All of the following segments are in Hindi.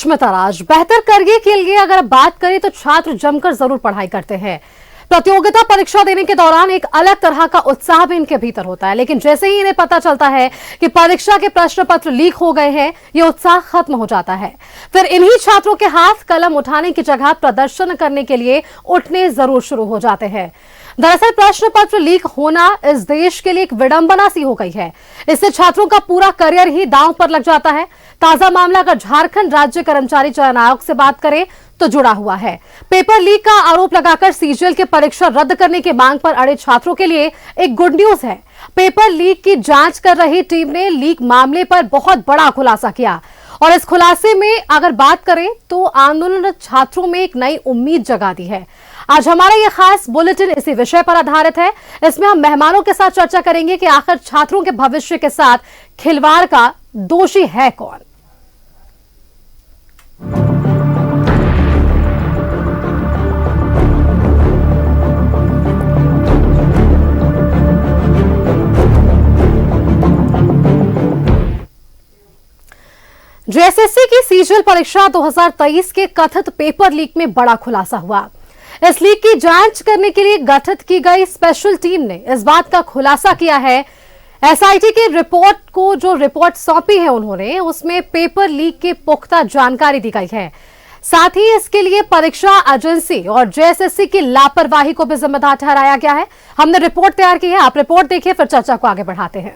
देश में तराज। बेहतर करियर के लिए अगर बात करें तो छात्र जमकर जरूर पढ़ाई करते हैं। प्रतियोगिता परीक्षा देने के दौरान एक अलग तरह का उत्साह भी इनके भीतर होता है, लेकिन जैसे ही इन्हें पता चलता है कि परीक्षा के प्रश्न पत्र लीक हो गए हैं, ये उत्साह खत्म हो जाता है। फिर इन्हीं छात्रों के हाथ कलम उठाने की जगह प्रदर्शन करने के लिए उठने जरूर शुरू हो जाते हैं। दरअसल प्रश्न पत्र लीक होना इस देश के लिए एक विडंबना सी हो गई है। इससे छात्रों का पूरा करियर ही दांव पर लग जाता है। ताजा मामला अगर झारखंड राज्य कर्मचारी चयन आयोग से बात करें तो जुड़ा हुआ है। पेपर लीक का आरोप लगाकर सीजीएल की परीक्षा रद्द करने की मांग पर अड़े छात्रों के लिए एक गुड न्यूज है। पेपर लीक की जांच कर रही टीम ने लीक मामले पर बहुत बड़ा खुलासा किया और इस खुलासे में अगर बात करें तो आंदोलनरत छात्रों में एक नई उम्मीद जगा दी है। आज हमारा यह खास बुलेटिन इसी विषय पर आधारित है। इसमें हम मेहमानों के साथ चर्चा करेंगे कि आखिर छात्रों के भविष्य के साथ खिलवाड़ का दोषी है कौन। जेएसएससी की सीजीएल परीक्षा 2023 के कथित पेपर लीक में बड़ा खुलासा हुआ। इस लीक की जांच करने के लिए गठित की गई स्पेशल टीम ने इस बात का खुलासा किया है। एसआईटी के रिपोर्ट को जो रिपोर्ट सौंपी है उन्होंने, उसमें पेपर लीक की पुख्ता जानकारी दी गई है। साथ ही इसके लिए परीक्षा एजेंसी और जेएसएससी की लापरवाही को भी जिम्मेदार ठहराया गया है। हमने रिपोर्ट तैयार की है, आप रिपोर्ट देखिए, फिर चर्चा को आगे बढ़ाते हैं।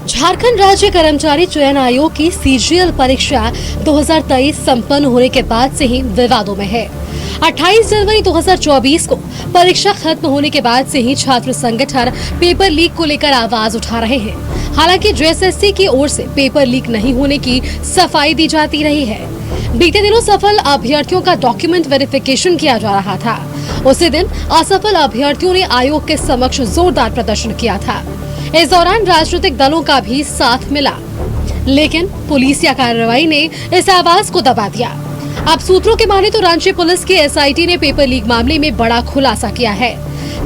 झारखंड राज्य कर्मचारी चयन आयोग की सीजीएल परीक्षा 2023 संपन्न होने के बाद से ही विवादों में है। 28 जनवरी 2024 को परीक्षा खत्म होने के बाद से ही छात्र संगठन पेपर लीक को लेकर आवाज उठा रहे हैं। हालांकि जेएसएससी की ओर से पेपर लीक नहीं होने की सफाई दी जाती रही है। बीते दिनों सफल अभ्यर्थियों का डॉक्यूमेंट वेरिफिकेशन किया जा रहा था। उसी दिन असफल अभ्यर्थियों ने आयोग के समक्ष जोरदार प्रदर्शन किया था। इस दौरान राजनीतिक दलों का भी साथ मिला, लेकिन पुलिस या कार्रवाई ने इस आवाज को दबा दिया। अब सूत्रों के माने तो रांची पुलिस के एसआईटी ने पेपर लीक मामले में बड़ा खुलासा किया है।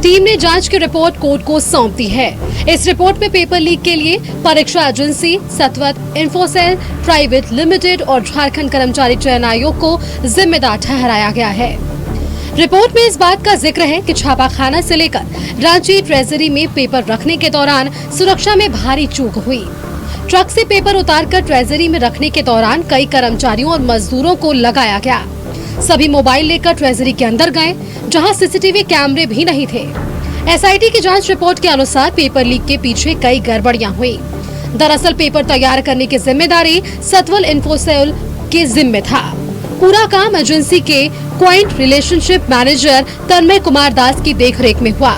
टीम ने जांच की रिपोर्ट कोर्ट को सौंप दी है। इस रिपोर्ट में पेपर लीक के लिए परीक्षा एजेंसी, सतवत, इन्फोसेल प्राइवेट लिमिटेड और झारखंड कर्मचारी चयन आयोग को जिम्मेदार ठहराया गया है। रिपोर्ट में इस बात का जिक्र है कि छापाखाना से लेकर रांची ट्रेजरी में पेपर रखने के दौरान सुरक्षा में भारी चूक हुई। ट्रक से पेपर उतारकर ट्रेजरी में रखने के दौरान कई कर्मचारियों और मजदूरों को लगाया गया। सभी मोबाइल लेकर ट्रेजरी के अंदर गए, जहां सीसीटीवी कैमरे भी नहीं थे। एसआईटी की जांच रिपोर्ट के अनुसार पेपर लीक के पीछे कई गड़बड़ियां हुई। दरअसल पेपर तैयार करने की जिम्मेदारी सतवल इन्फोसेल के जिम्मे था। पूरा काम एजेंसी के क्वाइंट रिलेशनशिप मैनेजर तन्मय कुमार दास की देखरेख में हुआ।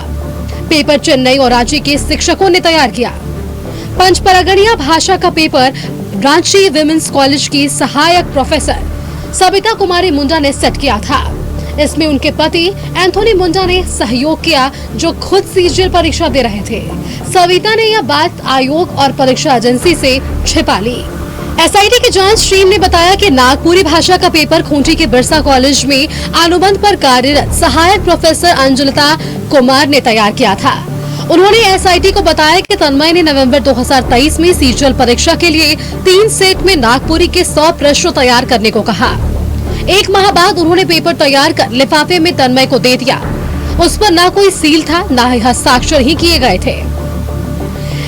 पेपर चेन्नई और रांची के शिक्षकों ने तैयार किया। पंचपरगनिया भाषा का पेपर रांची विमेंस कॉलेज की सहायक प्रोफेसर सविता कुमारी मुंडा ने सेट किया था। इसमें उनके पति एंथोनी मुंडा ने सहयोग किया, जो खुद सीजीएल परीक्षा दे रहे थे। सविता ने यह बात आयोग और परीक्षा एजेंसी से छिपा ली। एसआईटी की जांच टीम ने बताया कि नागपुरी भाषा का पेपर खूंटी के बिरसा कॉलेज में अनुबंध पर कार्यरत सहायक प्रोफेसर अंजलिता कुमार ने तैयार किया था। उन्होंने एसआईटी को बताया कि तन्मय ने नवंबर 2023 में सीजीएल परीक्षा के लिए 3 सेट में नागपुरी के 100 प्रश्न तैयार करने को कहा। 1 माह बाद उन्होंने पेपर तैयार कर लिफाफे में तन्मय को दे दिया। उस पर न कोई सील था, न ही हस्ताक्षर ही किए गए थे।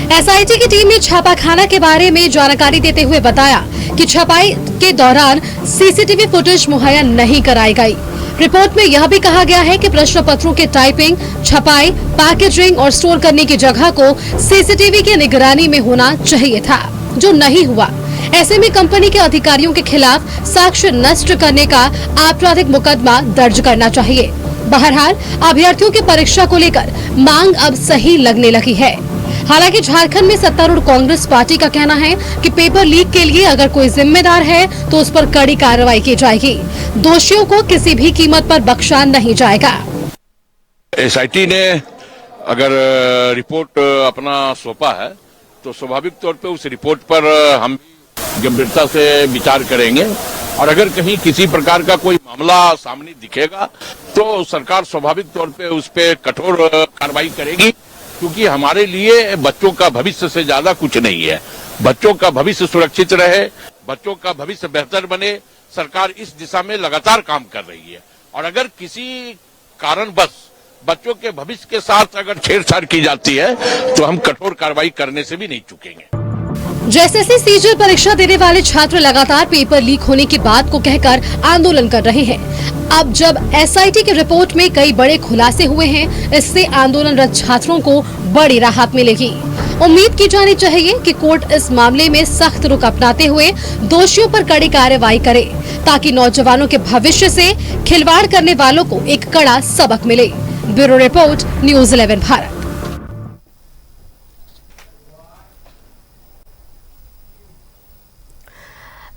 एसआईटी की टीम ने छापाखाना के बारे में जानकारी देते हुए बताया कि छपाई के दौरान सीसीटीवी फुटेज मुहैया नहीं कराई गई। रिपोर्ट में यह भी कहा गया है कि प्रश्न पत्रों के टाइपिंग, छपाई, पैकेजिंग और स्टोर करने की जगह को सीसीटीवी की निगरानी में होना चाहिए था, जो नहीं हुआ। ऐसे में कंपनी के अधिकारियों के खिलाफ साक्ष्य नष्ट करने का आपराधिक मुकदमा दर्ज करना चाहिए। बहरहाल अभ्यर्थियों की परीक्षा को लेकर मांग अब सही लगने लगी है। हालांकि झारखंड में सत्तारूढ़ कांग्रेस पार्टी का कहना है कि पेपर लीक के लिए अगर कोई जिम्मेदार है तो उस पर कड़ी कार्रवाई की जाएगी। दोषियों को किसी भी कीमत पर बख्शा नहीं जाएगा। एसआईटी ने अगर रिपोर्ट अपना सौंपा है तो स्वाभाविक तौर पे उस रिपोर्ट पर हम गंभीरता से विचार करेंगे और अगर कहीं किसी प्रकार का कोई मामला सामने दिखेगा तो सरकार स्वाभाविक तौर पे उस पर कठोर कार्रवाई करेगी, क्योंकि हमारे लिए बच्चों का भविष्य से ज्यादा कुछ नहीं है। बच्चों का भविष्य सुरक्षित रहे, बच्चों का भविष्य बेहतर बने, सरकार इस दिशा में लगातार काम कर रही है। और अगर किसी कारणवश बच्चों के भविष्य के साथ अगर छेड़छाड़ की जाती है तो हम कठोर कार्रवाई करने से भी नहीं चूकेंगे। जेएसएससी सीजीएल परीक्षा देने वाले छात्र लगातार पेपर लीक होने की बात को कहकर आंदोलन कर रहे हैं। अब जब एसआईटी की रिपोर्ट में कई बड़े खुलासे हुए हैं, इससे आंदोलनरत छात्रों को बड़ी राहत मिलेगी। उम्मीद की जानी चाहिए कि कोर्ट इस मामले में सख्त रुख अपनाते हुए दोषियों पर कड़ी कार्रवाई करे, ताकि नौजवानों के भविष्य से खिलवाड़ करने वालों को एक कड़ा सबक मिले। Bureau report, news 11 Bharat.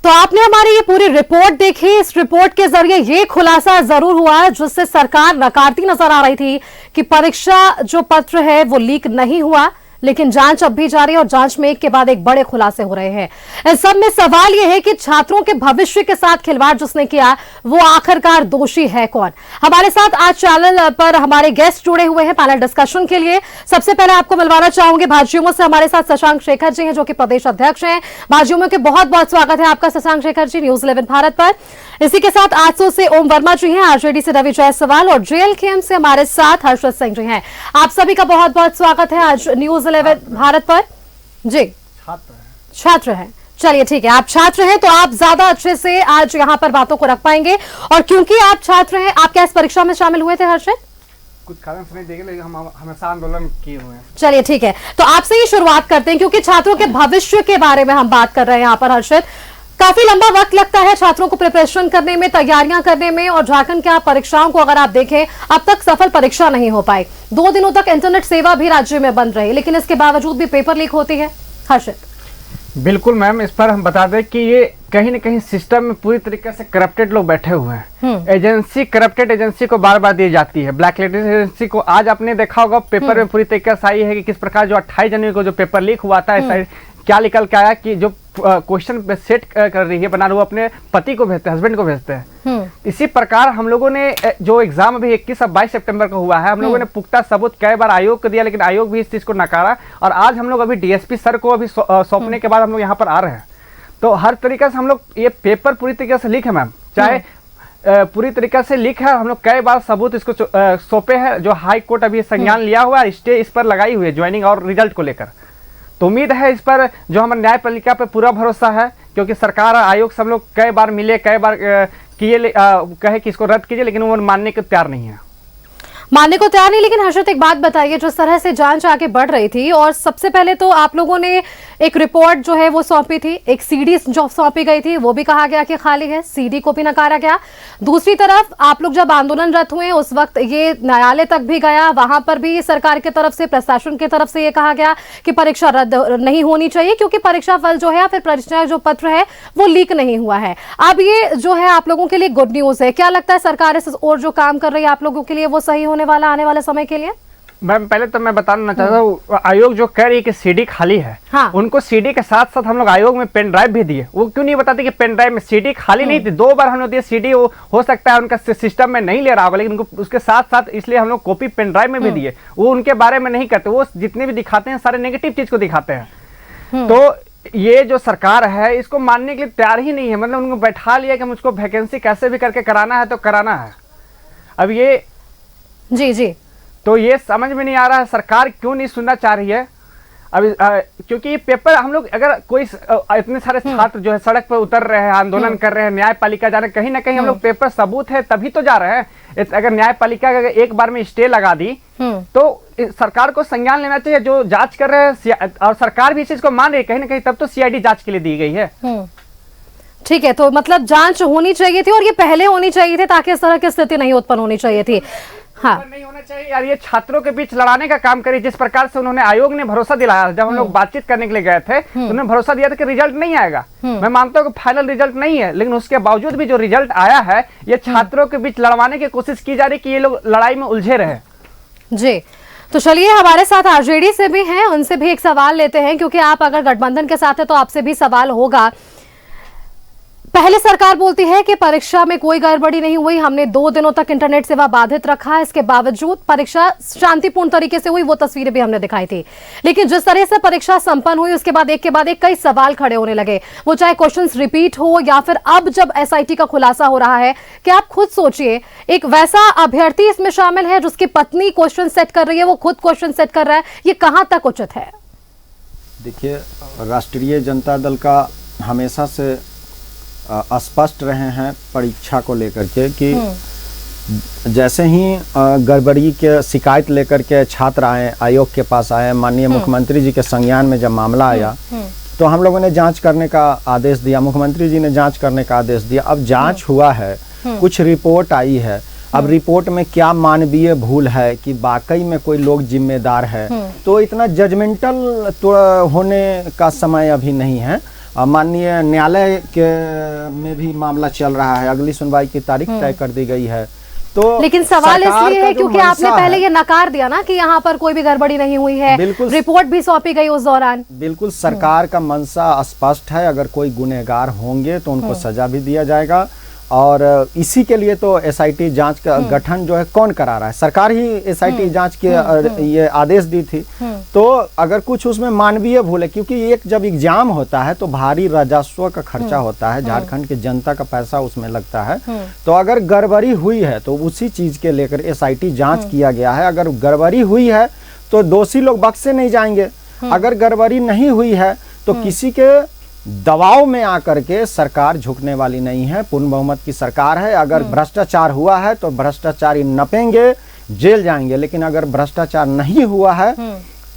तो आपने हमारी ये पूरी रिपोर्ट देखी। इस रिपोर्ट के जरिए ये खुलासा जरूर हुआ जिससे सरकार नकारती नजर आ रही थी कि परीक्षा जो पत्र है वो लीक नहीं हुआ, लेकिन जांच अब भी जारी है और जांच में एक के बाद एक बड़े खुलासे हो रहे हैं। इस सब में सवाल यह है कि छात्रों के भविष्य के साथ खिलवाड़ जिसने किया वो आखिरकार दोषी है कौन। हमारे साथ आज चैनल पर हमारे गेस्ट जुड़े हुए हैं पैनल डिस्कशन के लिए। सबसे पहले आपको मिलवाना चाहूंगे भाजयुमो से। हमारे साथ शशांक शेखर जी हैं जो कि प्रदेश अध्यक्ष हैं। भाजयुमो के बहुत बहुत स्वागत है आपका शशांक शेखर जी न्यूज़ 11 भारत पर। इसी के साथ आजसू से ओम वर्मा जी हैं, आरजेडी से रवि जायसवाल और जेएलकेएम से हमारे साथ हर्षद सिंह जी हैं। आप सभी का बहुत बहुत स्वागत है आज न्यूज़ 11 भारत पर। जी छात्र हैं, चलिए ठीक है, आप छात्र हैं तो आप ज्यादा अच्छे से आज यहाँ पर बातों को रख पाएंगे। और क्योंकि आप छात्र हैं, आप क्या इस परीक्षा में शामिल हुए थे हर्षद? कुछ कारण से नहीं देंगे, लेकिन हम हमेशा आंदोलन किए हुए हैं। चलिए ठीक है, तो आपसे ही शुरुआत करते हैं क्योंकि छात्रों के भविष्य के बारे में हम बात कर रहे हैं यहाँ पर। हर्षद, काफी लंबा वक्त लगता है छात्रों को प्रिपरेशन करने में, तैयारियां करने में, और झारखंड के आप परीक्षाओं को अगर आप देखें अब तक सफल परीक्षा नहीं हो पाई। 2 दिनों तक इंटरनेट सेवा भी राज्य में बंद रही, लेकिन इसके बावजूद भी पेपर लीक होती है। हर्षद। बिल्कुल मैम, इस पर हम बता दें कि ये कहीं न कहीं सिस्टम में पूरी तरीके से करप्टेड लोग बैठे हुए हैं। एजेंसी करप्टेड एजेंसी को बार बार दी जाती है, ब्लैक लिस्टेड एजेंसी को। आज आपने देखा होगा पेपर में पूरी तरीके से आई है कि किस प्रकार जो 28 जनवरी को जो पेपर लीक हुआ था, क्या निकल के आया कि जो क्वेश्चन सेट कर रही है बना वो अपने पति को भेजते हैं, हस्बैंड को भेजते हैं। इसी प्रकार हम लोगों ने जो एग्जाम अभी 21 और 22 सितंबर को हुआ है, हम लोगों ने पुख्ता सबूत कई बार आयोग को दिया, लेकिन आयोग भी इस चीज को नकारा। और आज हम लोग अभी डीएसपी सर को अभी सौंपने के बाद हम लोग यहाँ पर आ रहे हैं। तो हर तरीके से हम लोग ये पेपर पूरी तरीके से लीक है मैम, चाहे पूरी तरीके से लीक है। हम लोग कई बार सबूत इसको सौंपे हैं, जो हाई कोर्ट अभी संज्ञान लिया हुआ है, स्टे इस पर लगाई हुई है ज्वाइनिंग और रिजल्ट को लेकर। तो उम्मीद है इस पर जो हमारे न्यायपालिका पे पूरा भरोसा है, क्योंकि सरकार आयोग सब लोग कई बार मिले, कई बार किए कहे कि इसको रद्द कीजिए, लेकिन वो मानने को तैयार नहीं है। मानने को तैयार नहीं। लेकिन हर्षद एक बात बताइए, जिस तरह से जांच आगे बढ़ रही थी और सबसे पहले तो आप लोगों ने एक रिपोर्ट जो है वो सौंपी थी, एक सीडी जो सौंपी गई थी वो भी कहा गया कि खाली है, सीडी को भी नकारा गया। दूसरी तरफ आप लोग जब आंदोलनरत हुए उस वक्त ये न्यायालय तक भी गया, वहां पर भी सरकार की तरफ से, प्रशासन की तरफ से ये कहा गया कि परीक्षा रद्द नहीं होनी चाहिए क्योंकि परीक्षा फल जो है फिर परीक्षा जो पत्र है वो लीक नहीं हुआ है। अब ये जो है आप लोगों के लिए गुड न्यूज है। क्या लगता है सरकार इस और जो काम कर रही है आप लोगों के लिए वो सही होने वाला आने वाले समय के लिए? मैम पहले तो मैं बताना चाहता हूँ, आयोग जो कह रही है कि सीडी खाली है, हाँ। उनको सीडी के साथ साथ हम लोग आयोग में पेन ड्राइव भी दिए। वो क्यों नहीं बताते कि पेन ड्राइव में सीडी खाली नहीं थी? 2 बार हम लोग दिए सीडी, हो सकता है उनका सिस्टम में नहीं ले रहा होगा, लेकिन उनको उसके साथ साथ इसलिए हम लोग कॉपी पेन ड्राइव में भी दिए। वो उनके बारे में नहीं करते, वो जितने भी दिखाते हैं सारे नेगेटिव चीज को दिखाते हैं। तो ये जो सरकार है इसको मानने के लिए तैयार ही नहीं है। मतलब उनको बैठा लिया कि मुझको वैकेंसी कैसे भी करके कराना है तो कराना है। अब ये जी तो ये समझ में नहीं आ रहा है सरकार क्यों नहीं सुनना चाह रही है। अभी क्योंकि ये पेपर हम लोग अगर कोई इतने सारे छात्र जो है सड़क पर उतर रहे हैं, आंदोलन कर रहे हैं, न्यायपालिका जा रहे हैं, कहीं ना कहीं हम लोग पेपर सबूत है तभी तो जा रहे हैं। अगर न्यायपालिका अगर एक बार में स्टे लगा दी तो सरकार को संज्ञान लेना चाहिए, जो जांच कर रहे हैं, और सरकार भी इस चीज को मान रही है कहीं ना कहीं, तब तो सीआईडी जांच के लिए दी गई है। ठीक है, तो मतलब जांच होनी चाहिए थी और ये पहले होनी चाहिए थी ताकि इस तरह की स्थिति नहीं उत्पन्न होनी चाहिए थी। हाँ, नहीं होना चाहिए यार, ये छात्रों के बीच लड़ाने का काम करिए। जिस प्रकार से उन्होंने आयोग ने भरोसा दिलाया, जब हम लोग बातचीत करने के लिए गए थे तो उन्होंने भरोसा दिया था कि रिजल्ट नहीं आएगा। मैं मानता हूँ कि फाइनल रिजल्ट नहीं है, लेकिन उसके बावजूद भी जो रिजल्ट आया है ये छात्रों के बीच लड़वाने की कोशिश की जा रही कि ये लोग लड़ाई में उलझे रहे। जी, तो चलिए हमारे साथ आरजेडी से भी हैं, उनसे भी एक सवाल लेते हैं क्योंकि आप अगर गठबंधन के साथ है तो आपसे भी सवाल होगा। पहले सरकार बोलती है कि परीक्षा में कोई गड़बड़ी नहीं हुई, हमने 2 दिनों तक इंटरनेट सेवा बाधित रखा है, इसके बावजूद परीक्षा शांतिपूर्ण तरीके से हुई, वो तस्वीरें भी हमने दिखाई थी। लेकिन जिस तरह से परीक्षा संपन्न हुई उसके बाद एक कई सवाल खड़े होने लगे, वो चाहे क्वेश्चंस रिपीट हो या फिर अब जब एसआईटी का खुलासा हो रहा है कि आप खुद सोचिए, एक वैसा अभ्यर्थी इसमें शामिल है जिसकी पत्नी क्वेश्चन सेट कर रही है, वो खुद क्वेश्चन सेट कर रहा है, ये कहां तक उचित है? देखिए, राष्ट्रीय जनता दल का हमेशा से स्पष्ट रहे हैं परीक्षा को लेकर के कि जैसे ही गड़बड़ी के शिकायत लेकर के छात्र आए, आयोग के पास आए, माननीय मुख्यमंत्री जी के संज्ञान में जब मामला आया तो हम लोगों ने जांच करने का आदेश दिया, मुख्यमंत्री जी ने जांच करने का आदेश दिया। अब जांच हुआ है, कुछ रिपोर्ट आई है, अब रिपोर्ट में क्या मानवीय भूल है कि वाकई में कोई लोग जिम्मेदार है, तो इतना जजमेंटल तो होने का समय अभी नहीं है। माननीय न्यायालय के में भी मामला चल रहा है, अगली सुनवाई की तारीख तय कर दी गई है। तो लेकिन सवाल इसलिए है क्योंकि आपने पहले ये नकार दिया ना कि यहाँ पर कोई भी गड़बड़ी नहीं हुई है, बिल्कुल, रिपोर्ट भी सौंपी गई उस दौरान। बिल्कुल सरकार का मंशा स्पष्ट है, अगर कोई गुनहगार होंगे तो उनको सजा भी दिया जाएगा। और इसी के लिए तो एसआईटी जांच का गठन जो है कौन करा रहा है, सरकार ही एसआईटी जांच के ये आदेश दी थी। तो अगर कुछ उसमें मानवीय भूल है, क्योंकि एक जब एग्जाम होता है तो भारी राजस्व का खर्चा होता है, झारखंड की जनता का पैसा उसमें लगता है, तो अगर गड़बड़ी हुई है तो उसी चीज के लेकर एसआईटी जांच किया गया है। अगर गड़बड़ी हुई है तो दोषी लोग बख्शे नहीं जाएंगे, अगर गड़बड़ी नहीं हुई है तो किसी के दबाव में आकर के सरकार झुकने वाली नहीं है। पूर्ण बहुमत की सरकार है, अगर भ्रष्टाचार हुआ है तो भ्रष्टाचारी नपेंगे, जेल जाएंगे, लेकिन अगर भ्रष्टाचार नहीं हुआ है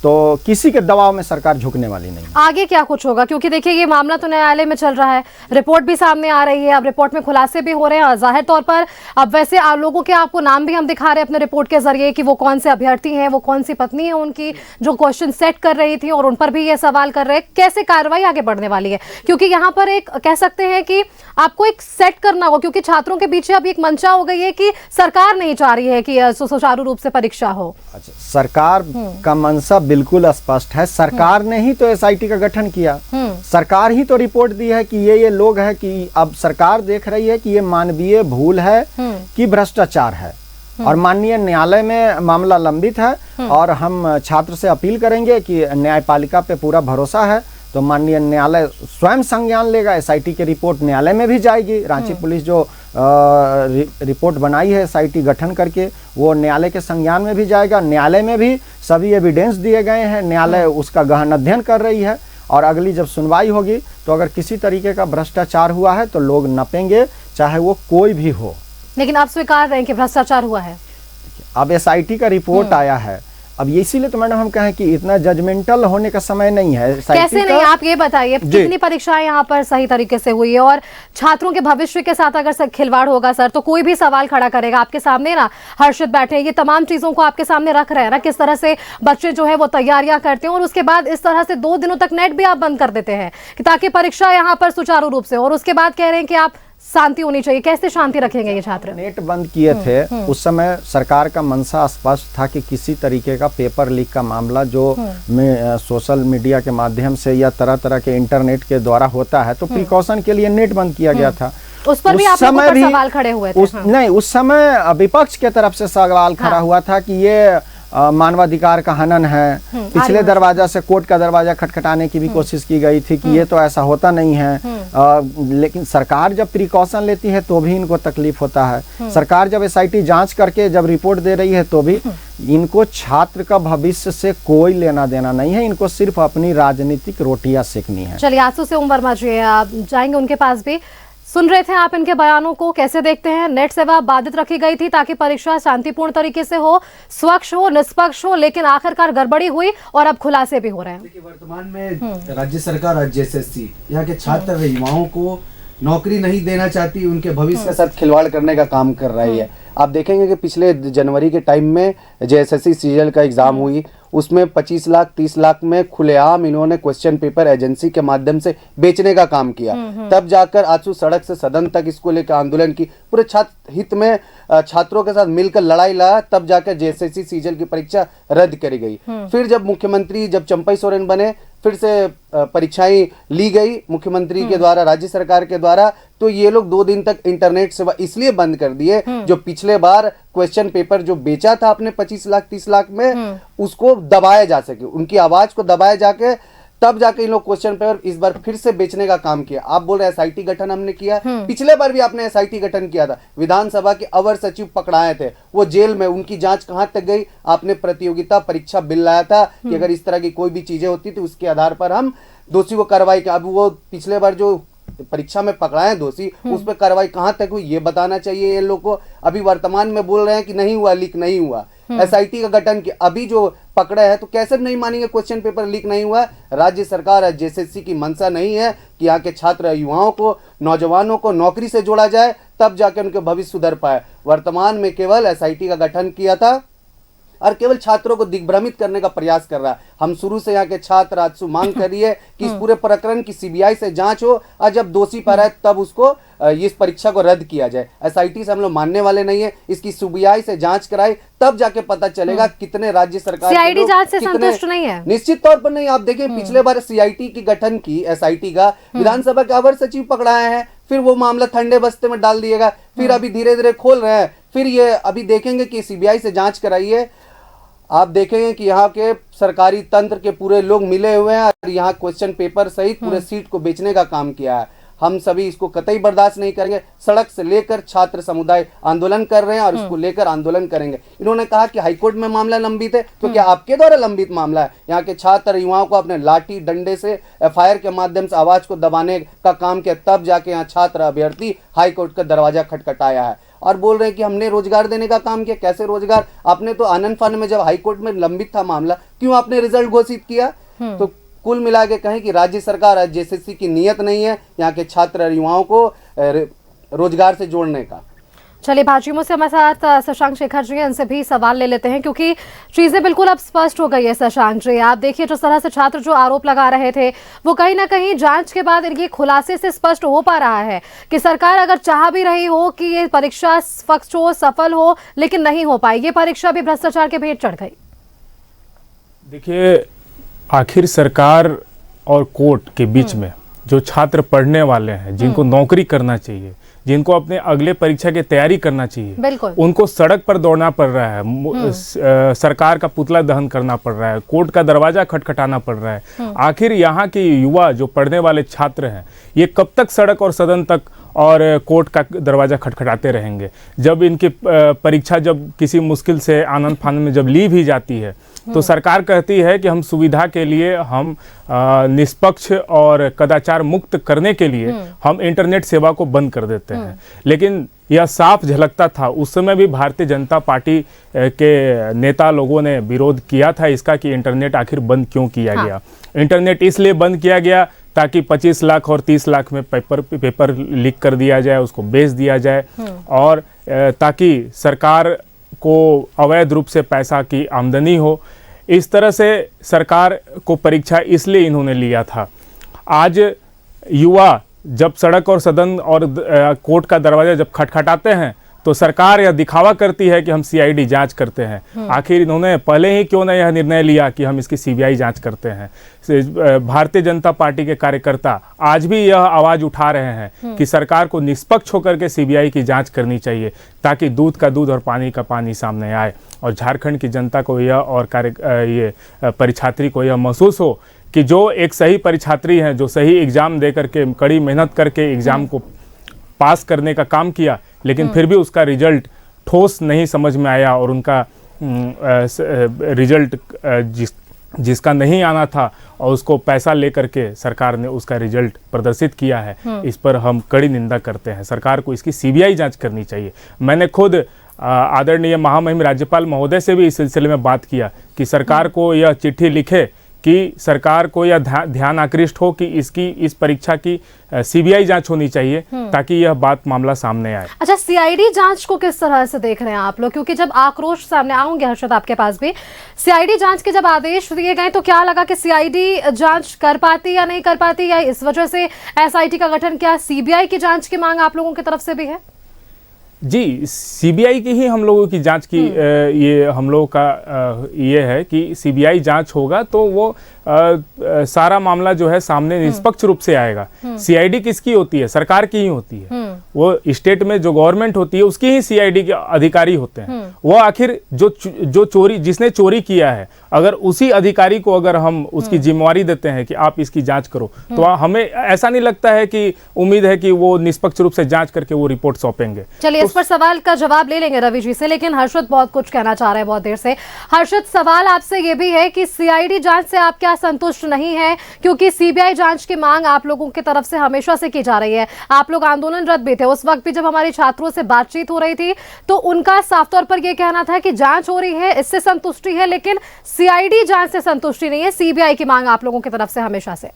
तो किसी के दबाव में सरकार झुकने वाली नहीं। आगे क्या कुछ होगा, क्योंकि देखिए ये मामला तो न्यायालय में चल रहा है, रिपोर्ट भी सामने आ रही है, अब रिपोर्ट में खुलासे भी हो रहे हैं, जाहिर तौर पर अब वैसे लोगों के आपको नाम भी हम दिखा रहे हैं अपने रिपोर्ट के जरिए कि वो कौन से अभ्यर्थी हैं, वो कौन सी पत्नी है उनकी जो क्वेश्चन सेट कर रही थी और उन पर भी ये सवाल कर रहे हैं, कैसे कार्रवाई आगे बढ़ने वाली है। क्योंकि यहाँ पर एक कह सकते हैं कि आपको एक सेट करना होगा, क्योंकि छात्रों के पीछे अब एक मंशा हो गई है कि सरकार नहीं चाह रही है कि सुचारू रूप से परीक्षा हो। अच्छा, सरकार का मंशा बिल्कुल स्पष्ट है, सरकार ने ही तो एसआईटी का गठन किया, सरकार ही तो रिपोर्ट दी है कि ये लोग है, कि अब सरकार देख रही है कि ये मानवीय भूल है कि भ्रष्टाचार है, और माननीय न्यायालय में मामला लंबित है। और हम छात्र से अपील करेंगे कि न्यायपालिका पे पूरा भरोसा है तो माननीय न्यायालय स्वयं संज्ञान लेगा, एसआईटी की रिपोर्ट न्यायालय में भी जाएगी। रांची पुलिस जो रिपोर्ट बनाई है एसआईटी गठन करके, वो न्यायालय के संज्ञान में भी जाएगा, न्यायालय में भी सभी एविडेंस दिए गए हैं, न्यायालय उसका गहन अध्ययन कर रही है। और अगली जब सुनवाई होगी तो अगर किसी तरीके का भ्रष्टाचार हुआ है तो लोग नपेंगे, चाहे वो कोई भी हो। लेकिन आप स्वीकार रहे हैं कि भ्रष्टाचार हुआ है? अब एसआईटी का रिपोर्ट आया है, अब इसीलिए तो मैडम हम कहें कि इतना जजमेंटल होने का समय नहीं है। कैसे नहीं, आप ये बताइए कितनी परीक्षाएं यहाँ पर सही तरीके से हुई है, और छात्रों के भविष्य के साथ अगर खिलवाड़ होगा सर तो कोई भी सवाल खड़ा करेगा। आपके सामने ना हर्षित बैठे, ये तमाम चीजों को आपके सामने रख रहे हैं ना, किस तरह से बच्चे जो है वो तैयारियां करते हैं, और उसके बाद इस तरह से 2 दिनों तक नेट भी आप बंद कर देते हैं ताकि परीक्षा यहाँ पर सुचारू रूप से, और उसके बाद कह रहे हैं कि आप शांति होनी चाहिए। कैसे शांति रखेंगे ये छात्र? नेट बंद किए थे उस समय सरकार का मंशा स्पष्ट था कि किसी तरीके का पेपर लीक का मामला जो सोशल मीडिया के माध्यम से या तरह तरह के इंटरनेट के द्वारा होता है, तो प्रिकॉशन के लिए नेट बंद किया गया था। उस पर भी आप लोगों पर सवाल खड़े हुए थे। नहीं, उस समय विपक्ष के तरफ से सवाल खड़ा हुआ था कि ये मानवाधिकार का हनन है। पिछले दरवाजा से कोर्ट का दरवाजा खटखटाने की भी कोशिश की गई थी कि ये तो ऐसा होता नहीं है। लेकिन सरकार जब प्रिकॉशन लेती है तो भी इनको तकलीफ होता है। सरकार जब एसआईटी जांच करके जब रिपोर्ट दे रही है तो भी इनको छात्र का भविष्य से कोई लेना देना नहीं है, इनको सिर्फ अपनी राजनीतिक रोटियां सेकनी है। चलिए, आंसू से उमर वर्मा जी आप जाएंगे उनके पास भी। सुन रहे थे आप इनके बयानों को, कैसे देखते हैं? नेट सेवा बाधित रखी गई थी ताकि परीक्षा शांतिपूर्ण तरीके से हो, स्वच्छ हो, निष्पक्ष हो, लेकिन आखिरकार गड़बड़ी हुई और अब खुलासे भी हो रहे हैं। देखिए, वर्तमान में राज्य सरकार, राज्य एसएससी यहाँ के छात्र व युवाओं को नौकरी नहीं देना चाहती, उनके भविष्य के साथ खिलवाड़ करने का काम कर रही है। आप देखेंगे कि पिछले जनवरी के टाइम में जो एसएससी सीजीएल का एग्जाम हुई उसमें 25 लाख 30 लाख में खुलेआम इन्होंने क्वेश्चन पेपर एजेंसी के माध्यम से बेचने का काम किया। तब जाकर आंसू सड़क से सदन तक इसको लेकर आंदोलन की, पूरे छात्र हित में छात्रों के साथ मिलकर लड़ाई लड़ा, तब जाकर जेएसएससी सीजीएल की परीक्षा रद्द करी गई। फिर जब मुख्यमंत्री जब चंपई सोरेन बने फिर से परीक्षाएं ली गई मुख्यमंत्री के द्वारा, राज्य सरकार के द्वारा, तो ये लोग 2 दिन तक इंटरनेट सेवा इसलिए बंद कर दिए, जो पिछले बार क्वेश्चन पेपर जो बेचा था आपने 25 लाख 30 लाख में, उसको दबाया जा सके, उनकी आवाज को दबाया जाके, तब जाके इन लोग क्वेश्चन पेपर इस बार फिर से बेचने का काम किया। आप बोल रहे हैं एसआईटी गठन हमने किया, पिछले बार भी आपने एसआईटी गठन किया था, विधानसभा के अवर सचिव पकड़ाए थे, वो जेल में, उनकी जांच कहां तक गई? आपने प्रतियोगिता परीक्षा बिल लाया था कि अगर इस तरह की कोई भी चीजें होती तो उसके आधार पर हम दोषी को कार्रवाई की। अब वो पिछले बार जो परीक्षा में पकड़ाए दोषी, उस पर कार्रवाई कहां तक हुई ये बताना चाहिए ये लोग को। अभी वर्तमान में बोल रहे हैं कि नहीं हुआ, लीक नहीं हुआ, एसआईटी का गठन किया, अभी जो पकड़े हैं तो कैसे नहीं मानेंगे क्वेश्चन पेपर लीक नहीं हुआ? राज्य सरकार जेएसएससी की मंशा नहीं है कि यहाँ के छात्र युवाओं को, नौजवानों को नौकरी से जोड़ा जाए, तब जाके उनके भविष्य सुधर पाए। वर्तमान में केवल एसआईटी का गठन किया था और केवल छात्रों को दिग्भ्रमित करने का प्रयास कर रहा है। हम शुरू से यहाँ के छात्र आजसू मांग करिए कि इस पूरे प्रकरण की सीबीआई से जांच हो और जब दोषी पाया जाए तब उसको इस परीक्षा को रद्द किया जाए। एसआईटी से हम लोग मानने वाले नहीं है, इसकी सीबीआई से जांच कराई तब जाके पता चलेगा कितने राज्य सरकार सीआईडी जांच से संतुष्ट नहीं है, निश्चित तौर पर नहीं। आप देखिए पिछले बार सीआईटी की गठन की, एसआईटी का विधानसभा के अवर सचिव पकड़ाए हैं, फिर वो मामला ठंडे बस्ते में डाल दिएगा, फिर अभी धीरे धीरे खोल रहे हैं, फिर ये अभी देखेंगे कि सीबीआई से जांच कराइए। आप देखेंगे कि यहाँ के सरकारी तंत्र के पूरे लोग मिले हुए हैं और यहाँ क्वेश्चन पेपर सहित पूरे सीट को बेचने का काम किया है। हम सभी इसको कतई बर्दाश्त नहीं करेंगे। सड़क से लेकर छात्र समुदाय आंदोलन कर रहे हैं और इसको लेकर आंदोलन करेंगे। इन्होंने कहा कि हाईकोर्ट में मामला लंबित है, तो क्या आपके द्वारा लंबित मामला है? यहाँ के छात्र युवाओं को अपने लाठी डंडे से एफआईआर के माध्यम से आवाज को दबाने का काम किया, तब जाके यहाँ छात्र अभ्यर्थी हाईकोर्ट का दरवाजा खटखटाया है और बोल रहे हैं कि हमने रोजगार देने का काम किया। कैसे रोजगार? आपने तो आनंद फान में जब हाईकोर्ट में लंबित था मामला, क्यों आपने रिजल्ट घोषित किया? तो कुल मिला के कहें कि राज्य सरकार जेएसएससी की नीयत नहीं है यहाँ के छात्र और युवाओं को रोजगार से जोड़ने का। चलिए भाजयुमो से हमारे साथ शशांक शेखर जी हैं, इनसे भी सवाल ले लेते हैं क्योंकि चीजें बिल्कुल अब स्पष्ट हो गई है। शशांक जी, आप देखिए जिस तरह से छात्र जो आरोप लगा रहे थे वो कहीं ना कहीं जांच के बाद इनके खुलासे से स्पष्ट हो पा रहा है कि सरकार अगर चाह भी रही हो कि ये परीक्षा पक्ष हो, सफल हो, लेकिन नहीं हो पाई, ये परीक्षा भी भ्रष्टाचार के भेंट चढ़ गई। देखिए, आखिर सरकार और कोर्ट के बीच में जो छात्र पढ़ने वाले हैं, जिनको नौकरी करना चाहिए, जिनको अपने अगले परीक्षा की तैयारी करना चाहिए, बिल्कुल उनको सड़क पर दौड़ना पड़ रहा है, सरकार का पुतला दहन करना पड़ रहा है, कोर्ट का दरवाजा खटखटाना पड़ रहा है। आखिर यहाँ के युवा जो पढ़ने वाले छात्र हैं, ये कब तक सड़क और सदन तक और कोर्ट का दरवाजा खटखटाते रहेंगे? जब इनकी परीक्षा जब किसी मुश्किल से आनंद फानंद में जब ली भी जाती है तो सरकार कहती है कि हम सुविधा के लिए, हम निष्पक्ष और कदाचार मुक्त करने के लिए हम इंटरनेट सेवा को बंद कर देते हैं। लेकिन यह साफ झलकता था, उस समय भी भारतीय जनता पार्टी के नेता लोगों ने विरोध किया था इसका कि इंटरनेट आखिर बंद क्यों किया गया। इंटरनेट इसलिए बंद किया गया ताकि 25 लाख और 30 लाख में पेपर लीक कर दिया जाए, उसको बेच दिया जाए और ताकि सरकार को अवैध रूप से पैसा की आमदनी हो। इस तरह से सरकार को परीक्षा इसलिए इन्होंने लिया था। आज युवा जब सड़क और सदन और कोर्ट का दरवाजा जब खटखटाते हैं तो सरकार यह दिखावा करती है कि हम सीआईडी जांच करते हैं। आखिर इन्होंने पहले ही क्यों ना यह निर्णय लिया कि हम इसकी सीबीआई जांच करते हैं। भारतीय जनता पार्टी के कार्यकर्ता आज भी यह आवाज उठा रहे हैं कि सरकार को निष्पक्ष होकर के सीबीआई की जांच करनी चाहिए ताकि दूध का दूध और पानी का पानी सामने आए और झारखंड की जनता को यह और ये परीक्षार्थी को यह महसूस हो कि जो एक सही परीक्षार्थी हैं, जो सही एग्जाम दे करके कड़ी मेहनत करके एग्जाम को पास करने का काम किया, लेकिन फिर भी उसका रिजल्ट ठोस नहीं समझ में आया और उनका रिजल्ट जिसका नहीं आना था और उसको पैसा लेकर के सरकार ने उसका रिजल्ट प्रदर्शित किया है, इस पर हम कड़ी निंदा करते हैं। सरकार को इसकी सीबीआई जांच करनी चाहिए। मैंने खुद आदरणीय महामहिम राज्यपाल महोदय से भी इस सिलसिले में बात किया कि सरकार को यह चिट्ठी लिखे कि सरकार को यह ध्यान आकृष्ट हो कि इसकी इस परीक्षा की सीबीआई जांच होनी चाहिए ताकि यह बात मामला सामने आए। अच्छा, सीआईडी जांच को किस तरह से देख रहे हैं आप लोग? क्योंकि जब आक्रोश सामने आऊंगे हर्षद आपके पास भी, सीआईडी जांच के जब आदेश दिए गए तो क्या लगा कि सीआईडी जांच कर पाती या नहीं कर पाती, या इस वजह से एसआईटी का गठन, क्या सीबीआई की जांच की मांग आप लोगों की तरफ से भी है? जी, सीबीआई की ही हम लोगों की जांच की ये हम लोगों का ये है कि सीबीआई जांच होगा तो वो सारा मामला जो है सामने निष्पक्ष रूप से आएगा। सीआईडी किसकी होती है? सरकार की ही होती है। वो स्टेट में जो गवर्नमेंट होती है उसकी ही सीआईडी के अधिकारी होते हैं। वो आखिर जो चोरी जिसने चोरी किया है, अगर उसी अधिकारी को अगर हम उसकी जिम्मेवारी देते हैं कि आप इसकी जांच करो, तो हमें ऐसा नहीं लगता है कि उम्मीद है कि वो निष्पक्ष रूप से जांच करके वो रिपोर्ट सौंपेंगे। चलिए, इस पर सवाल का जवाब ले लेंगे रवि जी से, लेकिन हर्षद बहुत कुछ कहना चाह रहे हैं बहुत देर से। हर्षद, सवाल आपसे ये भी है कि सीआईडी जांच से आप क्या संतुष्ट नहीं है? क्योंकि सीबीआई जांच की मांग आप लोगों की तरफ से हमेशा से की जा रही है। आप लोग आंदोलनरत भी थे उस वक्त भी, जब हमारे छात्रों से बातचीत हो रही थी तो उनका साफ तौर पर यह कहना था कि जांच हो रही है, इससे संतुष्टि है, लेकिन सीआईडी जांच से संतुष्टि नहीं है। सीबीआई की मांग आप लोगों की तरफ से हमेशा से।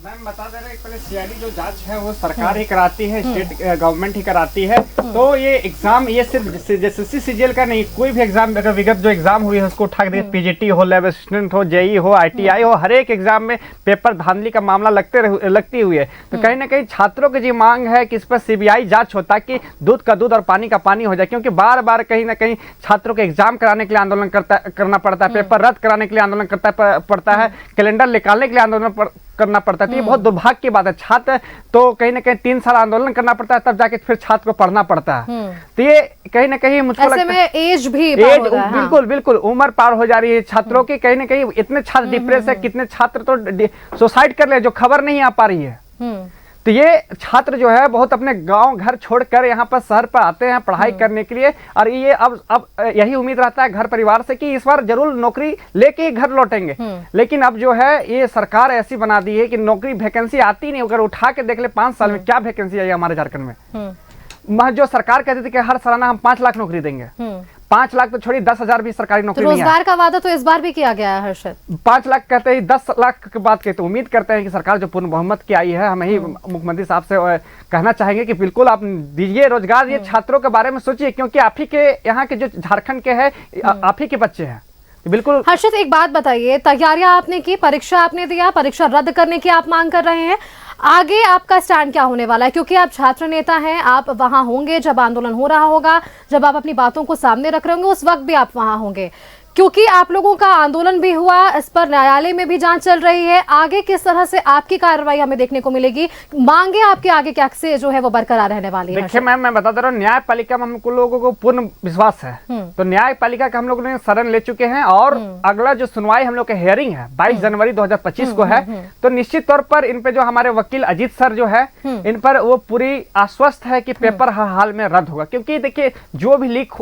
मैम बता दे रहे हैं, पहले सीआईडी जो जांच है वो सरकार ही कराती है, स्टेट गवर्नमेंट ही कराती है। तो ये एग्जाम, ये सिर्फ एसएससी सीजीएल का नहीं, कोई भी एग्जाम अगर विगत जो एग्जाम हुई है उसको उठा के पीजीटी हो, लैब असिस्टेंट हो, जेई हो, आईटीआई हो, हर एक एग्जाम में पेपर धांधली का मामला लगती हुई है। तो कहीं ना कहीं छात्रों की जी मांग है कि इस पर सीबीआई जांच हो ताकि दूध का दूध और पानी का पानी हो जाए, क्योंकि बार बार कहीं ना कहीं छात्रों के एग्जाम कराने के लिए आंदोलन करना पड़ता है, पेपर रद्द कराने के लिए आंदोलन पड़ता है, कैलेंडर निकालने के लिए आंदोलन करना पड़ता है। तो ये बहुत दुर्भाग्य की बात है। छात्र तो कहीं ना कहीं 3 साल आंदोलन करना पड़ता है, तब जाके फिर छात्र को पढ़ना पड़ता है। तो ये कहीं ना कहीं मुझको ऐसे लगता है एज भी पार हो गया है। बिल्कुल बिल्कुल उम्र पार हो जा रही है छात्रों की। कहीं ना कहीं इतने छात्र डिप्रेस है, कितने छात्र तो सुसाइड कर ले, जो खबर नहीं आ पा रही है। तो ये छात्र जो है बहुत अपने गांव घर छोड़कर यहाँ पर शहर पर आते हैं पढ़ाई करने के लिए, और ये अब यही उम्मीद रहता है घर परिवार से कि इस बार जरूर नौकरी लेके ही घर लौटेंगे। लेकिन अब जो है ये सरकार ऐसी बना दी है कि नौकरी वैकेंसी आती नहीं। अगर उठा के देख ले 5 साल में क्या वैकेंसी आई हमारे झारखंड में। जो सरकार कहती थी कि हर सालाना हम 5 लाख नौकरी देंगे, 5 लाख तो छोड़ी 10,000 भी सरकारी नौकरी नहीं है। रोजगार का वादा तो इस बार भी किया गया है हर्षद। 5 लाख कहते ही 10 लाख की बात कहते, उम्मीद करते हैं कि सरकार जो पूर्ण बहुमत की आई है, हम ही मुख्यमंत्री साहब से कहना चाहेंगे कि बिल्कुल आप दीजिए रोजगार, ये छात्रों के बारे में सोचिए, क्योंकि आप ही के यहाँ के जो झारखंड के हैं आप ही के बच्चे हैं। तो बिल्कुल। हर्षद, एक बात बताइए, तैयारियां आपने की, परीक्षा आपने दिया, परीक्षा रद्द करने की आप मांग कर रहे हैं, आगे आपका स्टैंड क्या होने वाला है? क्योंकि आप छात्र नेता हैं, आप वहां होंगे जब आंदोलन हो रहा होगा, जब आप अपनी बातों को सामने रख रहे होंगे उस वक्त भी आप वहां होंगे, क्योंकि आप लोगों का आंदोलन भी हुआ, इस पर न्यायालय में भी जांच चल रही है। आगे किस तरह से आपकी कार्रवाई हमें देखने को मिलेगी? मांगे आपके आगे क्या से जो है वो बरकरार रहने वाली है? देखिए मैम, मैं बता दे रहा हूँ, न्यायपालिका में हम लोगों को पूर्ण विश्वास है। तो न्यायपालिका का हम लोग ने शरण ले चुके हैं, और अगला जो सुनवाई हम लोग का हियरिंग है 22 जनवरी 2025 को है। तो निश्चित तौर पर इन पे जो हमारे वकील अजीत सर जो है, इन पर वो पूरी आश्वस्त है कि पेपर हर हाल में रद्द होगा। क्योंकि देखिए जो भी लीक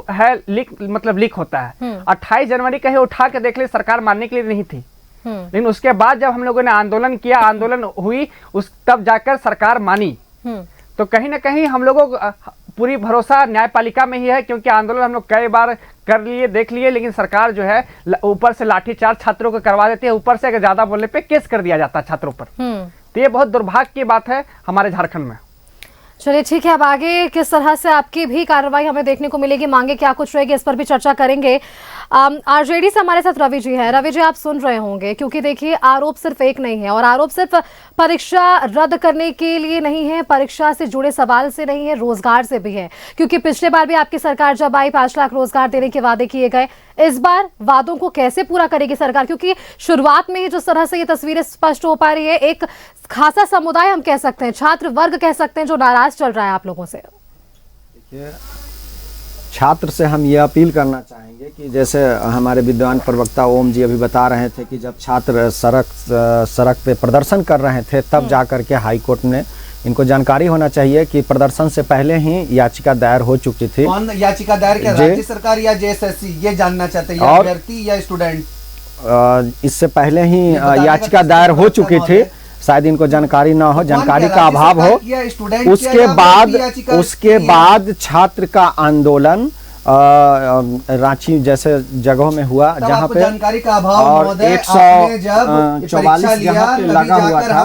होता है, 28 जनवरी कहीं उठा के देख ले, सरकार मानने के लिए नहीं थी। लेकिन उसके बाद जब हम लोगों ने आंदोलन किया, आंदोलन हुई, तब जाकर सरकार मानी। तो कहीं ना कहीं हम लोगों को पूरी भरोसा न्यायपालिका में ही है, क्योंकि आंदोलन हम लोग कई बार कर लिए, देख लिए, लेकिन सरकार जो है ऊपर से लाठीचार्ज छात्रों को करवा देती है, ऊपर से अगर ज्यादा बोलने पे केस कर दिया जाता है छात्रों पर। तो ये बहुत दुर्भाग्य की बात है हमारे झारखंड में। चलिए ठीक है, अब आगे किस तरह से आपकी भी कार्रवाई हमें देखने को मिलेगी, मांगे क्या कुछ रहेगी, इस पर भी चर्चा करेंगे। आरजेडी से हमारे साथ रवि जी हैं। रवि जी, आप सुन रहे होंगे, क्योंकि देखिए आरोप सिर्फ एक नहीं है, और आरोप सिर्फ परीक्षा रद्द करने के लिए नहीं है, परीक्षा से जुड़े सवाल से नहीं है, रोजगार से भी है। क्योंकि पिछले बार भी आपकी सरकार जब आई 5 लाख रोजगार देने के वादे किए गए, इस बार वादों को कैसे पूरा करेगी सरकार? क्योंकि शुरुआत में ही जिस तरह से ये तस्वीरें स्पष्ट हो पा रही है, एक खासा समुदाय हम कह सकते हैं, छात्र वर्ग कह सकते हैं, जो नाराज चल रहा है आप लोगों से। देखिए, छात्र से हम ये अपील करना चाहेंगे कि जैसे हमारे विद्वान प्रवक्ता ओम जी अभी बता रहे थे कि जब छात्र सड़क पे प्रदर्शन कर रहे थे, तब जाकर के हाई कोर्ट ने इनको जानकारी होना चाहिए कि प्रदर्शन से पहले ही याचिका दायर हो चुकी थी। कौन याचिका दायर कर, राज्य सरकार या जेएसएससी? ये जानना चाहते हैं, या अभ्यर्थी या स्टूडेंट? इससे पहले ही याचिका दायर हो चुकी थी, शायद इनको जानकारी ना हो, जानकारी का अभाव हो। उसके बाद छात्र का आंदोलन रांची जैसे जगहों में हुआ, जहां पे जानकारी का अभाव, और 144 जहां पे लगा हुआ था,